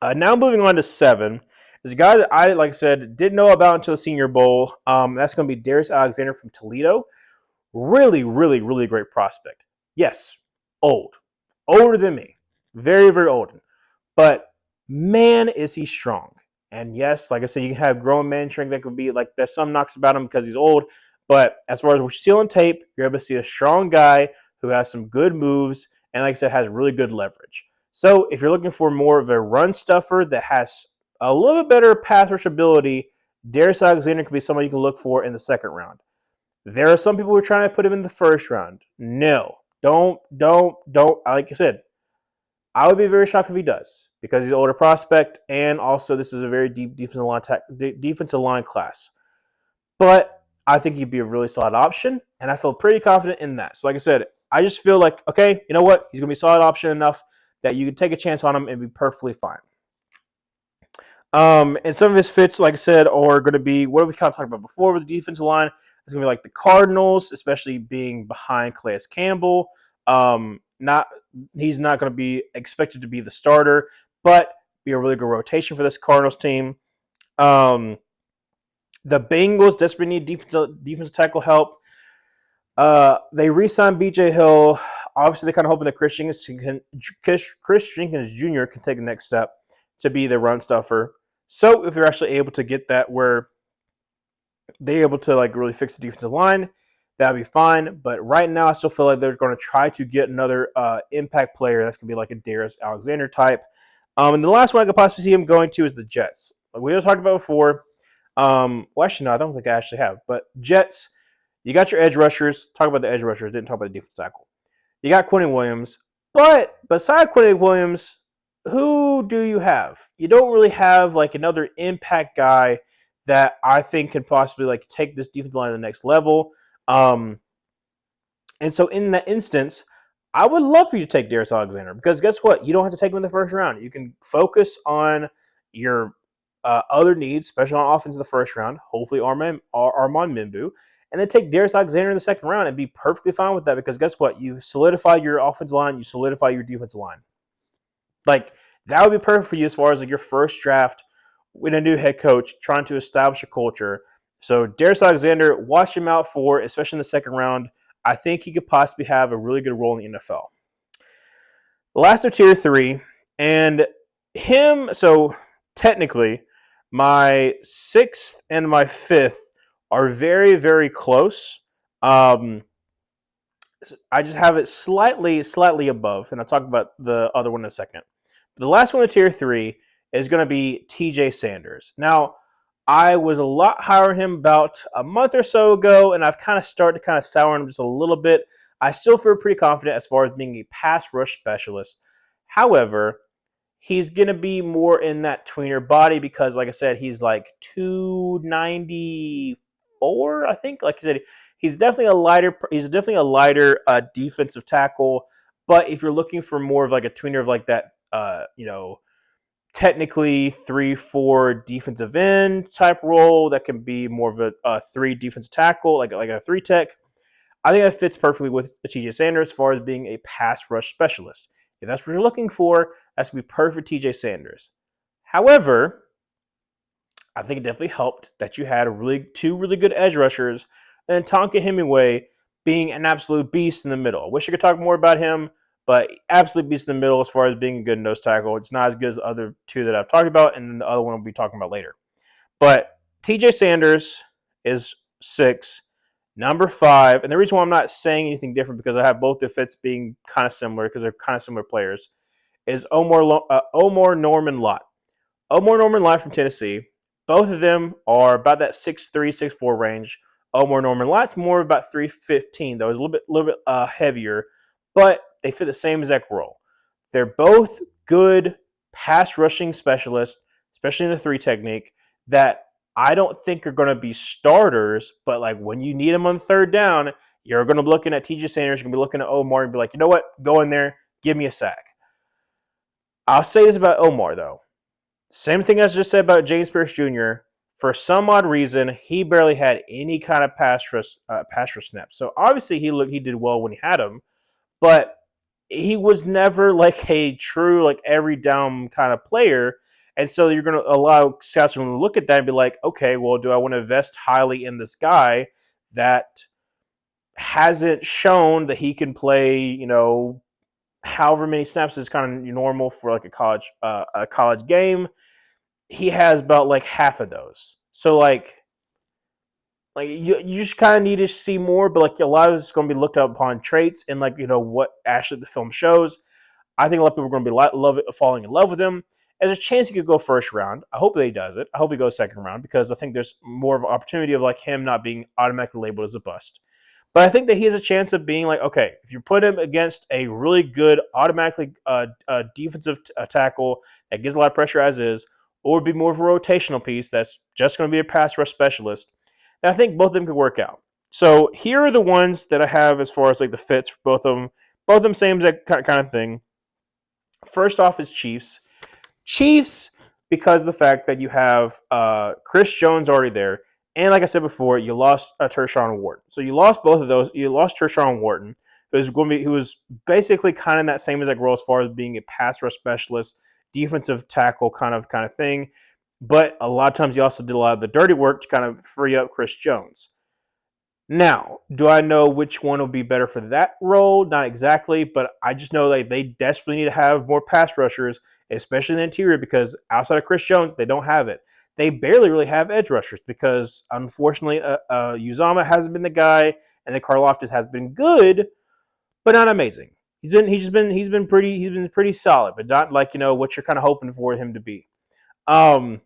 Now moving on to 7 is a guy that I, like I said, didn't know about until the Senior Bowl. That's going to be Darius Alexander from Toledo. Really, really, really great prospect. Yes, older than me, very, very old. But man, is he strong. And yes, like I said, you can have grown man strength that could be like there's some knocks about him because he's old. But as far as what you see on tape, you're able to see a strong guy who has some good moves and, like I said, has really good leverage. So if you're looking for more of a run stuffer that has a little bit better pass rush ability, Darius Alexander could be someone you can look for in the 2nd round. There are some people who are trying to put him in the 1st round. No, don't. Like I said, I would be very shocked if he does because he's an older prospect, and also this is a very deep defensive line class. But I think he'd be a really solid option, and I feel pretty confident in that. So like I said, I just feel like, okay, you know what? He's going to be a solid option enough that you can take a chance on him and be perfectly fine. And some of his fits, like I said, are going to be what we kind of talked about before with the defensive line. It's going to be like the Cardinals, especially being behind Calais Campbell. He's not going to be expected to be the starter, but be a really good rotation for this Cardinals team. The Bengals desperately need defensive tackle help. They re-signed B.J. Hill. Obviously, they're kind of hoping that Chris Jenkins Jr. can take the next step to be the run stuffer. So if they're actually able to get that where they're able to like really fix the defensive line, that'd be fine. But right now, I still feel like they're going to try to get another impact player that's going to be like a Darius Alexander type. And the last one I could possibly see him going to is the Jets. Like we talked about before. Well, actually, no, I don't think I actually have. But Jets, you got your edge rushers. Talk about the edge rushers. Didn't talk about the defensive tackle. You got Quentin Williams. But beside Quentin Williams, who do you have? You don't really have like another impact guy that I think can possibly like take this defensive line to the next level. And so in that instance, I would love for you to take Darius Alexander because guess what? You don't have to take him in the 1st round. You can focus on your other needs, especially on offense in the 1st round, hopefully Armand Mimbu, and then take Darius Alexander in the 2nd round and be perfectly fine with that because guess what? You've solidified your offensive line. You solidify your defensive line. Like, that would be perfect for you as far as like your first draft with a new head coach trying to establish a culture. So Darius Alexander, watch him out for, especially in the 2nd round. I think he could possibly have a really good role in the NFL. The last of tier 3, and him, so technically, my 6th and my 5th are very, very close. I just have it slightly above, and I'll talk about the other one in a second. The last one in tier 3 is going to be TJ Sanders. Now, I was a lot higher on him about a month or so ago, and I've kind of started to kind of sour him just a little bit. I still feel pretty confident as far as being a pass rush specialist. However, he's going to be more in that tweener body because, like I said, he's like 294, I think. Like I said, he's definitely a lighter defensive tackle. But if you're looking for more of like a tweener of like that, technically 3-4 defensive end type role that can be more of a 3 defensive tackle, like a 3 tech, I think that fits perfectly with TJ Sanders as far as being a pass rush specialist. If that's what you're looking for, that's going to be perfect TJ Sanders. However, I think it definitely helped that you had two really good edge rushers and Tonka Hemingway being an absolute beast in the middle. I wish I could talk more about him, but absolute beast in the middle as far as being a good nose tackle. It's not as good as the other 2 that I've talked about, and then the other one we'll be talking about later. But TJ Sanders is 6. Number 5, and the reason why I'm not saying anything different because I have both the fits being kind of similar because they're kind of similar players, is Omarr Norman-Lott. Omarr Norman-Lott from Tennessee. Both of them are about that 6'3", 6'4" range. Omarr Norman-Lott's more about 315, though. He's a little bit heavier, but they fit the same exact role. They're both good pass rushing specialists, especially in the 3 technique, that I don't think are going to be starters, but like when you need them on 3rd down, you're going to be looking at TJ Sanders, you're going to be looking at Omarr and be like, you know what? Go in there, give me a sack. I'll say this about Omarr, though. Same thing as I just said about James Pearce Jr. For some odd reason, he barely had any kind of pass rush snaps. So obviously he did well when he had him, but he was never like a true like every down kind of player. And so you're going to allow scouts to look at that and be like, okay, well, do I want to invest highly in this guy that hasn't shown that he can play, however many snaps is kind of normal for like a college game. He has about like half of those. So like you just kind of need to see more, but like a lot of it's going to be looked up upon traits and like what actually the film shows. I think a lot of people are going to be falling in love with him. There's a chance he could go first round. I hope that he does it. I hope he goes second round because I think there's more of an opportunity of like him not being automatically labeled as a bust. But I think that he has a chance of being like, okay, if you put him against a really good automatically defensive tackle that gives a lot of pressure as is, or be more of a rotational piece that's just going to be a pass rush specialist, then I think both of them could work out. So here are the ones that I have as far as like the fits for both of them. Both of them same kind of thing. First off is Chiefs. Chiefs, because of the fact that you have Chris Jones already there, and like I said before, you lost Tershawn Wharton. So you lost both of those. You lost Tershawn Wharton, who was basically kind of in that same exact role as far as being a pass rush specialist, defensive tackle kind of thing. But a lot of times he also did a lot of the dirty work to kind of free up Chris Jones. Now, do I know which one will be better for that role? Not exactly, but I just know that they desperately need to have more pass rushers, especially in the interior, because outside of Chris Jones, they don't have it. They barely really have edge rushers because, unfortunately, Uzomah hasn't been the guy, and then Karlaftis has been good, but not amazing. He's been pretty solid, but not like what you're kind of hoping for him to be. So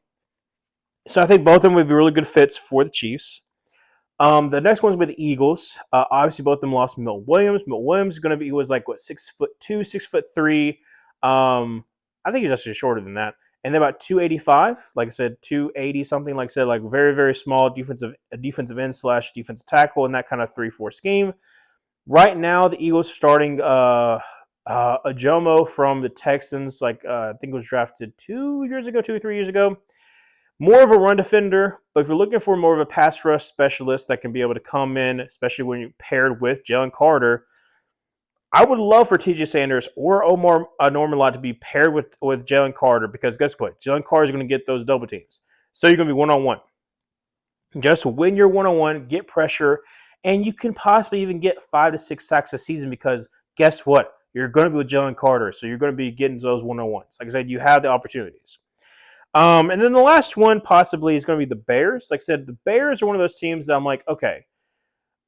I think both of them would be really good fits for the Chiefs. The next one's with the Eagles. Obviously, both of them lost Mykel Williams. Mykel Williams is going to be, he was like, 6'2", 6'3". I think he's actually shorter than that. And then about 285, like I said, 280 something, like I said, like very, very small defensive end / defensive tackle in that kind of 3-4 scheme. Right now, the Eagles starting Ajomo from the Texans, I think it was drafted 2 or 3 years ago. More of a run defender, but if you're looking for more of a pass rush specialist that can be able to come in, especially when you're paired with Jalen Carter, I would love for TJ Sanders or Omarr Norman-Lott to be paired with Jalen Carter, because guess what? Jalen Carter is going to get those double teams. So you're going to be one-on-one. Just win your one-on-one, get pressure, and you can possibly even get 5 to 6 sacks a season because guess what? You're going to be with Jalen Carter, so you're going to be getting those one-on-ones. Like I said, you have the opportunities. And then the last one possibly is going to be the Bears. Like I said, the Bears are one of those teams that I'm like, okay,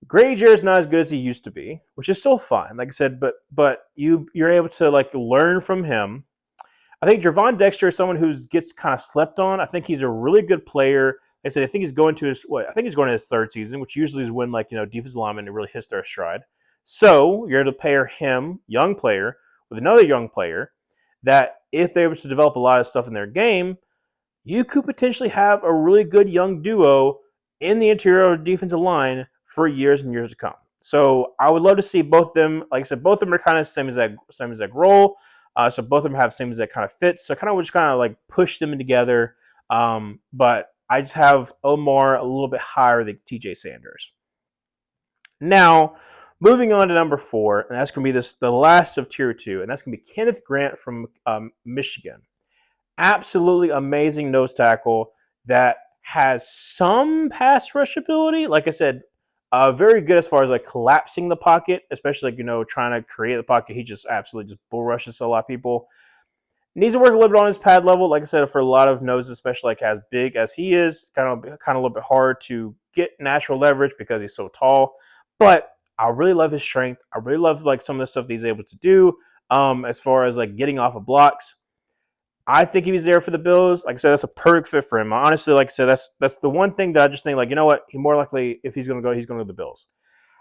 Grady Jarrett's not as good as he used to be, which is still fine. Like I said, but you're able to like learn from him. I think Gervon Dexter is someone who gets kind of slept on. I think he's a really good player. Like I said, I think he's going to his third season, which usually is when defensive linemen really hits their stride. So you're able to pair him, young player, with another young player that if they were to develop a lot of stuff in their game, you could potentially have a really good young duo in the interior defensive line for years and years to come. So I would love to see both of them. Like I said, both of them are kind of same exact role. So both of them have same exact kind of fit. So kind of just kind of like push them together. But I just have Omarr a little bit higher than TJ Sanders. Now, moving on to number 4, and that's going to be the last of tier 2, and that's going to be Kenneth Grant from Michigan. Absolutely amazing nose tackle that has some pass rush ability. Like I said, very good as far as like collapsing the pocket, especially trying to create the pocket. He just absolutely just bull rushes a lot of people. Needs to work a little bit on his pad level. Like I said, for a lot of noses, especially like as big as he is, kind of a little bit hard to get natural leverage because he's so tall. But I really love his strength. I really love like some of the stuff that he's able to do as far as like getting off of blocks. I think if he's there for the Bills, like I said, that's a perfect fit for him. Honestly, like I said, that's the one thing that I just think, like, you know what? He more likely, if he's going to go to the Bills.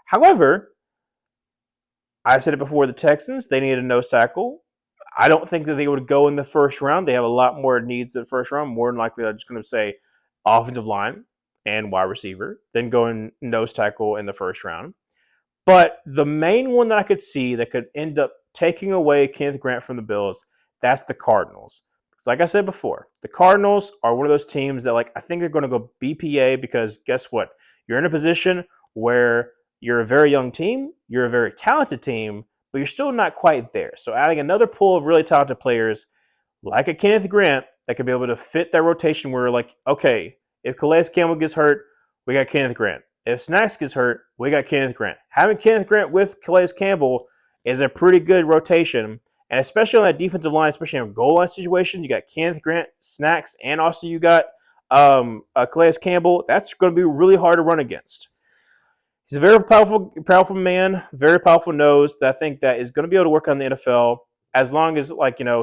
However, I said it before, the Texans, they need a nose tackle. I don't think that they would go in the first round. They have a lot more needs in the first round. More than likely, I'm just going to say offensive line and wide receiver, then go in nose tackle in the first round. But the main one that I could see that could end up taking away Kenneth Grant from the Bills, that's the Cardinals. Because like I said before, the Cardinals are one of those teams that I think they're going to go BPA because guess what? You're in a position where you're a very young team, you're a very talented team, but you're still not quite there. So adding another pool of really talented players like a Kenneth Grant that could be able to fit that rotation where okay, if Calais Campbell gets hurt, we got Kenneth Grant. If Snacks gets hurt, we got Kenneth Grant. Having Kenneth Grant with Calais Campbell is a pretty good rotation. And especially on that defensive line, especially in goal line situations, you got Kenneth Grant, Snacks, and also you got Calais Campbell. That's going to be really hard to run against. He's a very powerful man, very powerful nose that I think that is going to be able to work on the NFL as long as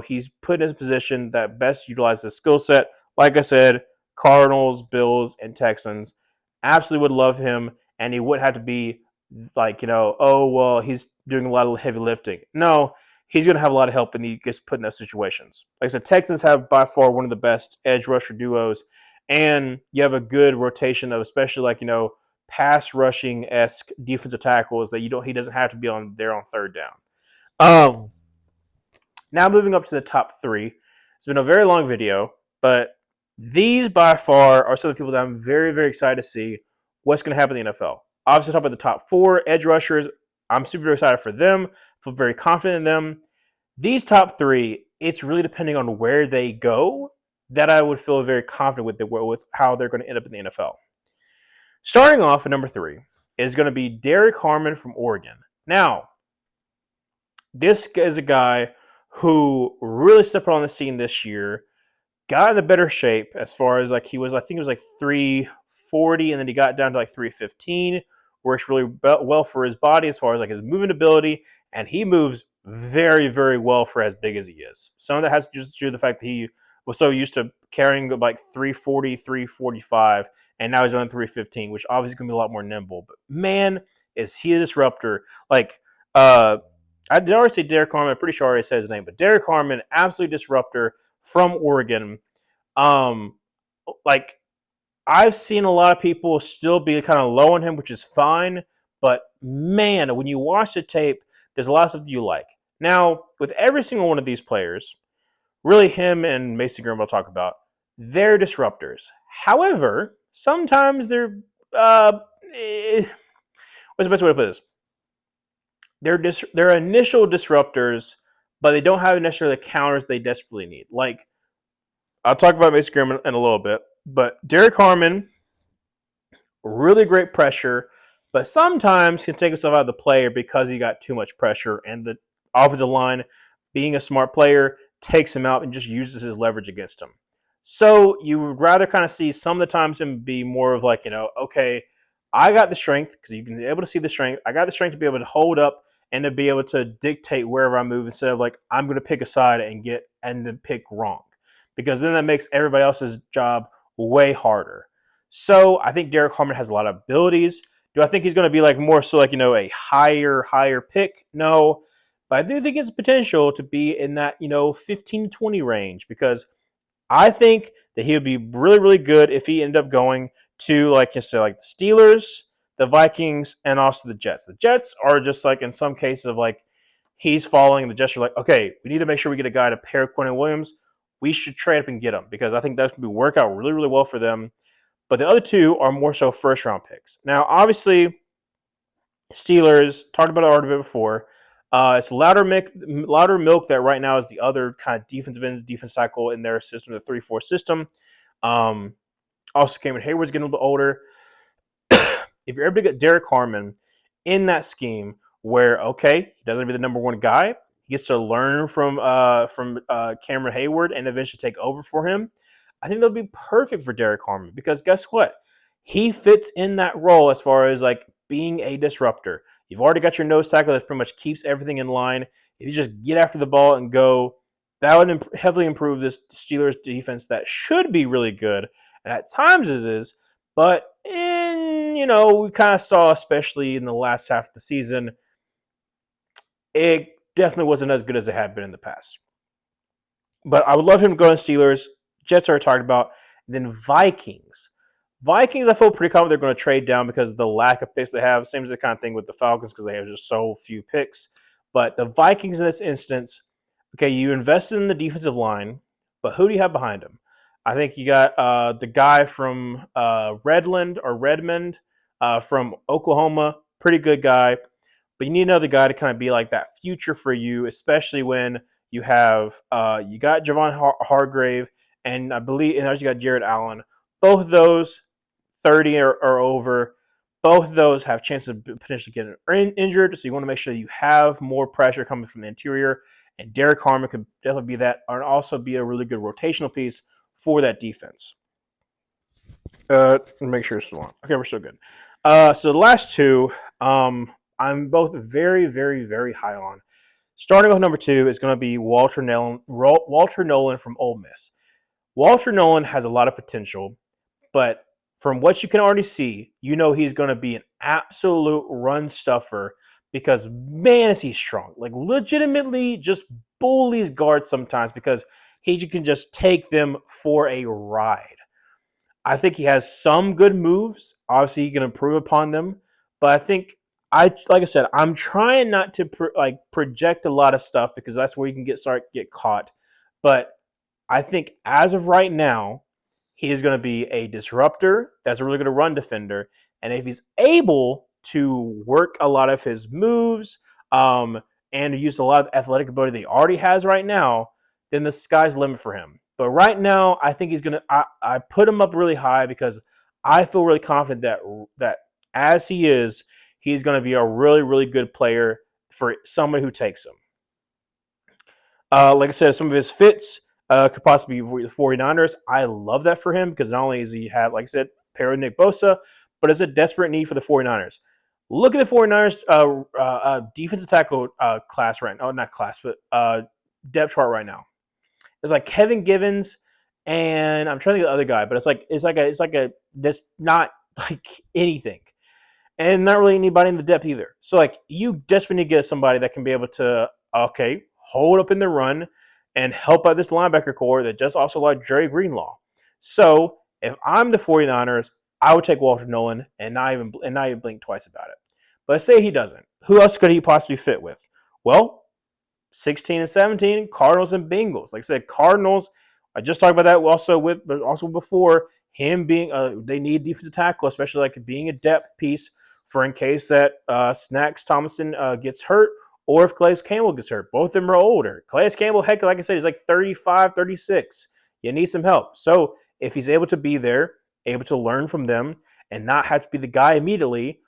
he's put in his position that best utilizes his skill set. Like I said, Cardinals, Bills, and Texans absolutely would love him, and he wouldn't have to be oh well, he's doing a lot of heavy lifting. No, he's going to have a lot of help when he gets put in those situations. Like I said, Texans have by far one of the best edge rusher duos, and you have a good rotation of especially pass rushing-esque defensive tackles that he doesn't have to be on there on third down. Now moving up to the top three. It's been a very long video, but these by far are some of the people that I'm very, very excited to see what's going to happen in the NFL. Obviously, talk about the top four edge rushers. I'm super excited for them. Feel very confident in them. These top three, it's really depending on where they go that I would feel very confident with how they're going to end up in the NFL. Starting off at number 3 is going to be Derrick Harmon from Oregon. Now, this is a guy who really stepped on the scene this year, got into better shape as far as he was, I think it was 340, and then he got down to 315. Works really well for his body as far as his movement ability, and he moves very, very well for as big as he is. Some of that has to do with the fact that he was so used to carrying 340, 345, and now he's on 315, which obviously can be a lot more nimble. But man, is he a disruptor. I did already say Derrick Harmon. I'm pretty sure I already said his name, but Derrick Harmon, absolute disruptor from Oregon. I've seen a lot of people still be kind of low on him, which is fine. But man, when you watch the tape, there's a lot of stuff that you like. Now, with every single one of these players, really him and Mason Graham I'll talk about, they're disruptors. However, sometimes they're what's the best way to put this? They're initial disruptors, but they don't have necessarily the counters they desperately need. I'll talk about Mason Graham in a little bit, but Derrick Harmon, really great pressure, but sometimes can take himself out of the play because he got too much pressure, and the offensive line, being a smart player, takes him out and just uses his leverage against him. So you would rather kind of see some of the times him be more of okay, I got the strength, because you can be able to see the strength. I got the strength to be able to hold up and to be able to dictate wherever I move instead of I'm going to pick a side and then pick wrong, because then that makes everybody else's job way harder. So I think Derrick Harmon has a lot of abilities. Do I think he's going to be more so a higher pick? No, but I do think it's potential to be in that 15 to 20 range, because I think that he would be really, really good if he ended up going to the Steelers, the Vikings, and also the Jets. The Jets are just in some cases of he's following, the Jets are okay, we need to make sure we get a guy to pair Quentin Williams. We should trade up and get him, because I think that's going to work out really, really well for them. But the other two are more so first-round picks. Now, obviously, Steelers, talked about it already a bit before. It's Loudermilk that right now is the other kind of defense tackle in their system, the 3-4 system. Also, Cameron Hayward's getting a little bit older. If you're able to get Derrick Harmon in that scheme where, okay, he doesn't be the number one guy, he gets to learn from Cameron Hayward and eventually take over for him, I think that'll be perfect for Derrick Harmon, because guess what? He fits in that role as far as being a disruptor. You've already got your nose tackle that pretty much keeps everything in line. If you just get after the ball and go, that would heavily improve this Steelers defense that should be really good, and at times it is, but we kind of saw, especially in the last half of the season, it definitely wasn't as good as it had been in the past. But I would love him to go to Steelers. Jets are talked about. And then Vikings. Vikings, I feel pretty confident they're going to trade down because of the lack of picks they have. Same as the kind of thing with the Falcons, because they have just so few picks. But the Vikings in this instance, okay, you invested in the defensive line. But who do you have behind him? I think you got the guy from Redmond from Oklahoma, pretty good guy. But you need another guy to kind of be like that future for you, especially when you have you got Javon Hargrave, and I believe, and you got Jared Allen. Both of those 30 or over. Both of those have chances of potentially getting injured, so you want to make sure you have more pressure coming from the interior. And Derrick Harmon could definitely be that, and also be a really good rotational piece for that defense. Make sure it's still on. Okay, we're still good. So the last two, I'm both very, very, very high on. Starting with number 2 is going to be Walter Nolen from Ole Miss. Walter Nolen has a lot of potential, but from what you can already see, you know he's going to be an absolute run stuffer because, man, is he strong. Like, legitimately just bullies guards sometimes because he can just take them for a ride. I think he has some good moves. Obviously, he can improve upon them. But I think, like I said, I'm trying not to project a lot of stuff because that's where you can get caught. But I think as of right now, he is going to be a disruptor that's a really good run defender. And if he's able to work a lot of his moves and use a lot of athletic ability that he already has right now, then the sky's the limit for him. But right now, I think he's going to – I put him up really high because I feel really confident that as he is, he's going to be a really, really good player for somebody who takes him. Like I said, some of his fits – could possibly be the 49ers. I love that for him because not only does he have, like I said, pair with Nick Bosa, but it's a desperate need for the 49ers. Look at the 49ers defensive tackle class right now. Oh, not class, but depth chart right now. It's like Kevin Givens and I'm trying to get the other guy, but that's not like anything. And not really anybody in the depth either. So like you desperately need to get somebody that can be able to hold up in the run and help out this linebacker core that just also like Jerry Greenlaw. So if I'm the 49ers, I would take Walter Nolen and not even blink twice about it. But say he doesn't. Who else could he possibly fit with? Well, 16 and 17, Cardinals and Bengals. Like I said, Cardinals, I just talked about that but also before, him being they need defensive tackle, especially like being a depth piece for in case that Snacks Thomason gets hurt, or if Calais Campbell gets hurt. Both of them are older. Calais Campbell, heck, like I said, he's like 35, 36. You need some help. So if he's able to be there, able to learn from them, and not have to be the guy immediately,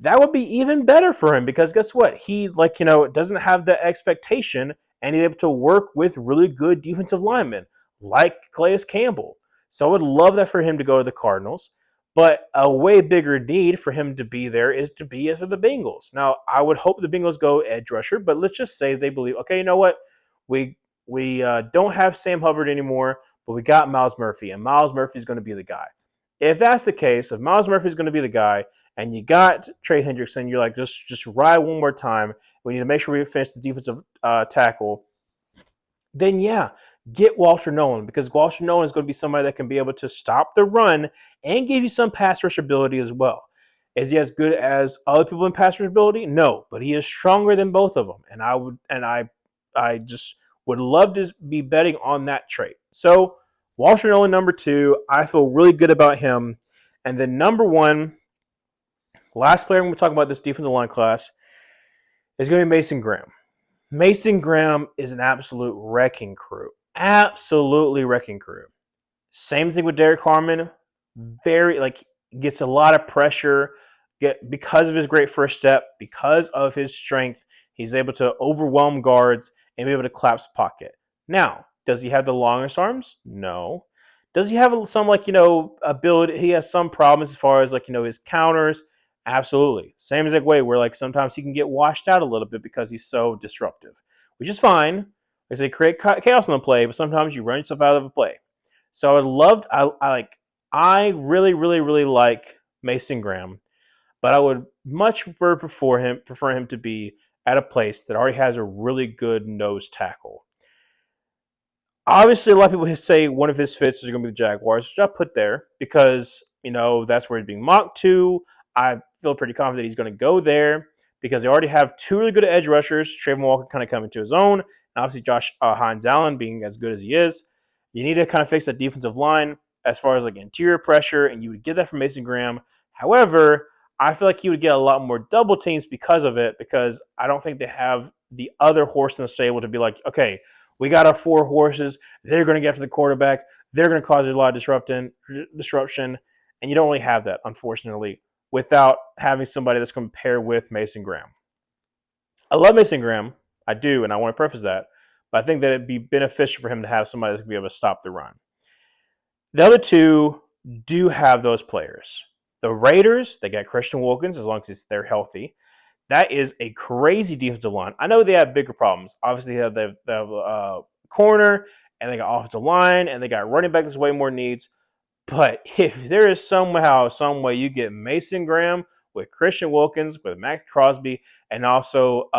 that would be even better for him because guess what? He doesn't have the expectation, and he's able to work with really good defensive linemen like Calais Campbell. So I would love that for him to go to the Cardinals. But a way bigger need for him to be there is to be as for the Bengals. Now, I would hope the Bengals go edge rusher, but let's just say they believe, okay, you know what? We don't have Sam Hubbard anymore, but we got Myles Murphy, and Myles Murphy is going to be the guy. If that's the case, if Myles Murphy is going to be the guy, and you got Trey Hendrickson, you're like, just ride one more time. We need to make sure we finish the defensive tackle. Then, yeah, get Walter Nolen because Walter Nolen is going to be somebody that can be able to stop the run and give you some pass rush ability as well. Is he as good as other people in pass rush ability? No, but he is stronger than both of them, and I just would love to be betting on that trait. So Walter Nolen, number 2, I feel really good about him. And then number 1, last player I'm going to talk about this defensive line class is going to be Mason Graham. Mason Graham is an absolute wrecking crew. Absolutely wrecking crew. Same thing with Derrick Harmon. Gets a lot of pressure because of his great first step, because of his strength. He's able to overwhelm guards and be able to collapse the pocket. Now, does he have the longest arms? No. Does he have some ability? He has some problems as far as his counters. Absolutely. Same exact way where sometimes he can get washed out a little bit because he's so disruptive, which is fine. Like I say, create chaos on the play, but sometimes you run yourself out of a play. So I really, really, really like Mason Graham, but I would much prefer him to be at a place that already has a really good nose tackle. Obviously, a lot of people say one of his fits is going to be the Jaguars, which I put there because, that's where he's being mocked to. I feel pretty confident he's going to go there because they already have 2 really good edge rushers. Trayvon Walker kind of coming to his own. And obviously, Josh Hines Allen being as good as he is. You need to kind of fix that defensive line as far as like interior pressure, and you would get that from Mason Graham. However, I feel like he would get a lot more double teams because of it, because I don't think they have the other horse in the stable to be like, okay, we got our 4 horses. They're going to get after the quarterback. They're going to cause a lot of disruption, and you don't really have that, unfortunately, without having somebody that's going to pair with Mason Graham. I love Mason Graham. I do, and I want to preface that. But I think that it'd be beneficial for him to have somebody that's going to be able to stop the run. The other two do have those players. The Raiders, they got Christian Wilkins as long as they're healthy. That is a crazy defensive line. I know they have bigger problems. Obviously, they have corner, and they got offensive line, and they got running back that's way more needs. But if there is somehow, some way you get Mason Graham with Christian Wilkins, with Max Crosby, and also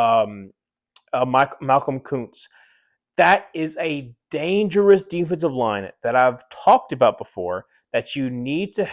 Malcolm Kuntz, that is a dangerous defensive line that I've talked about before that you need to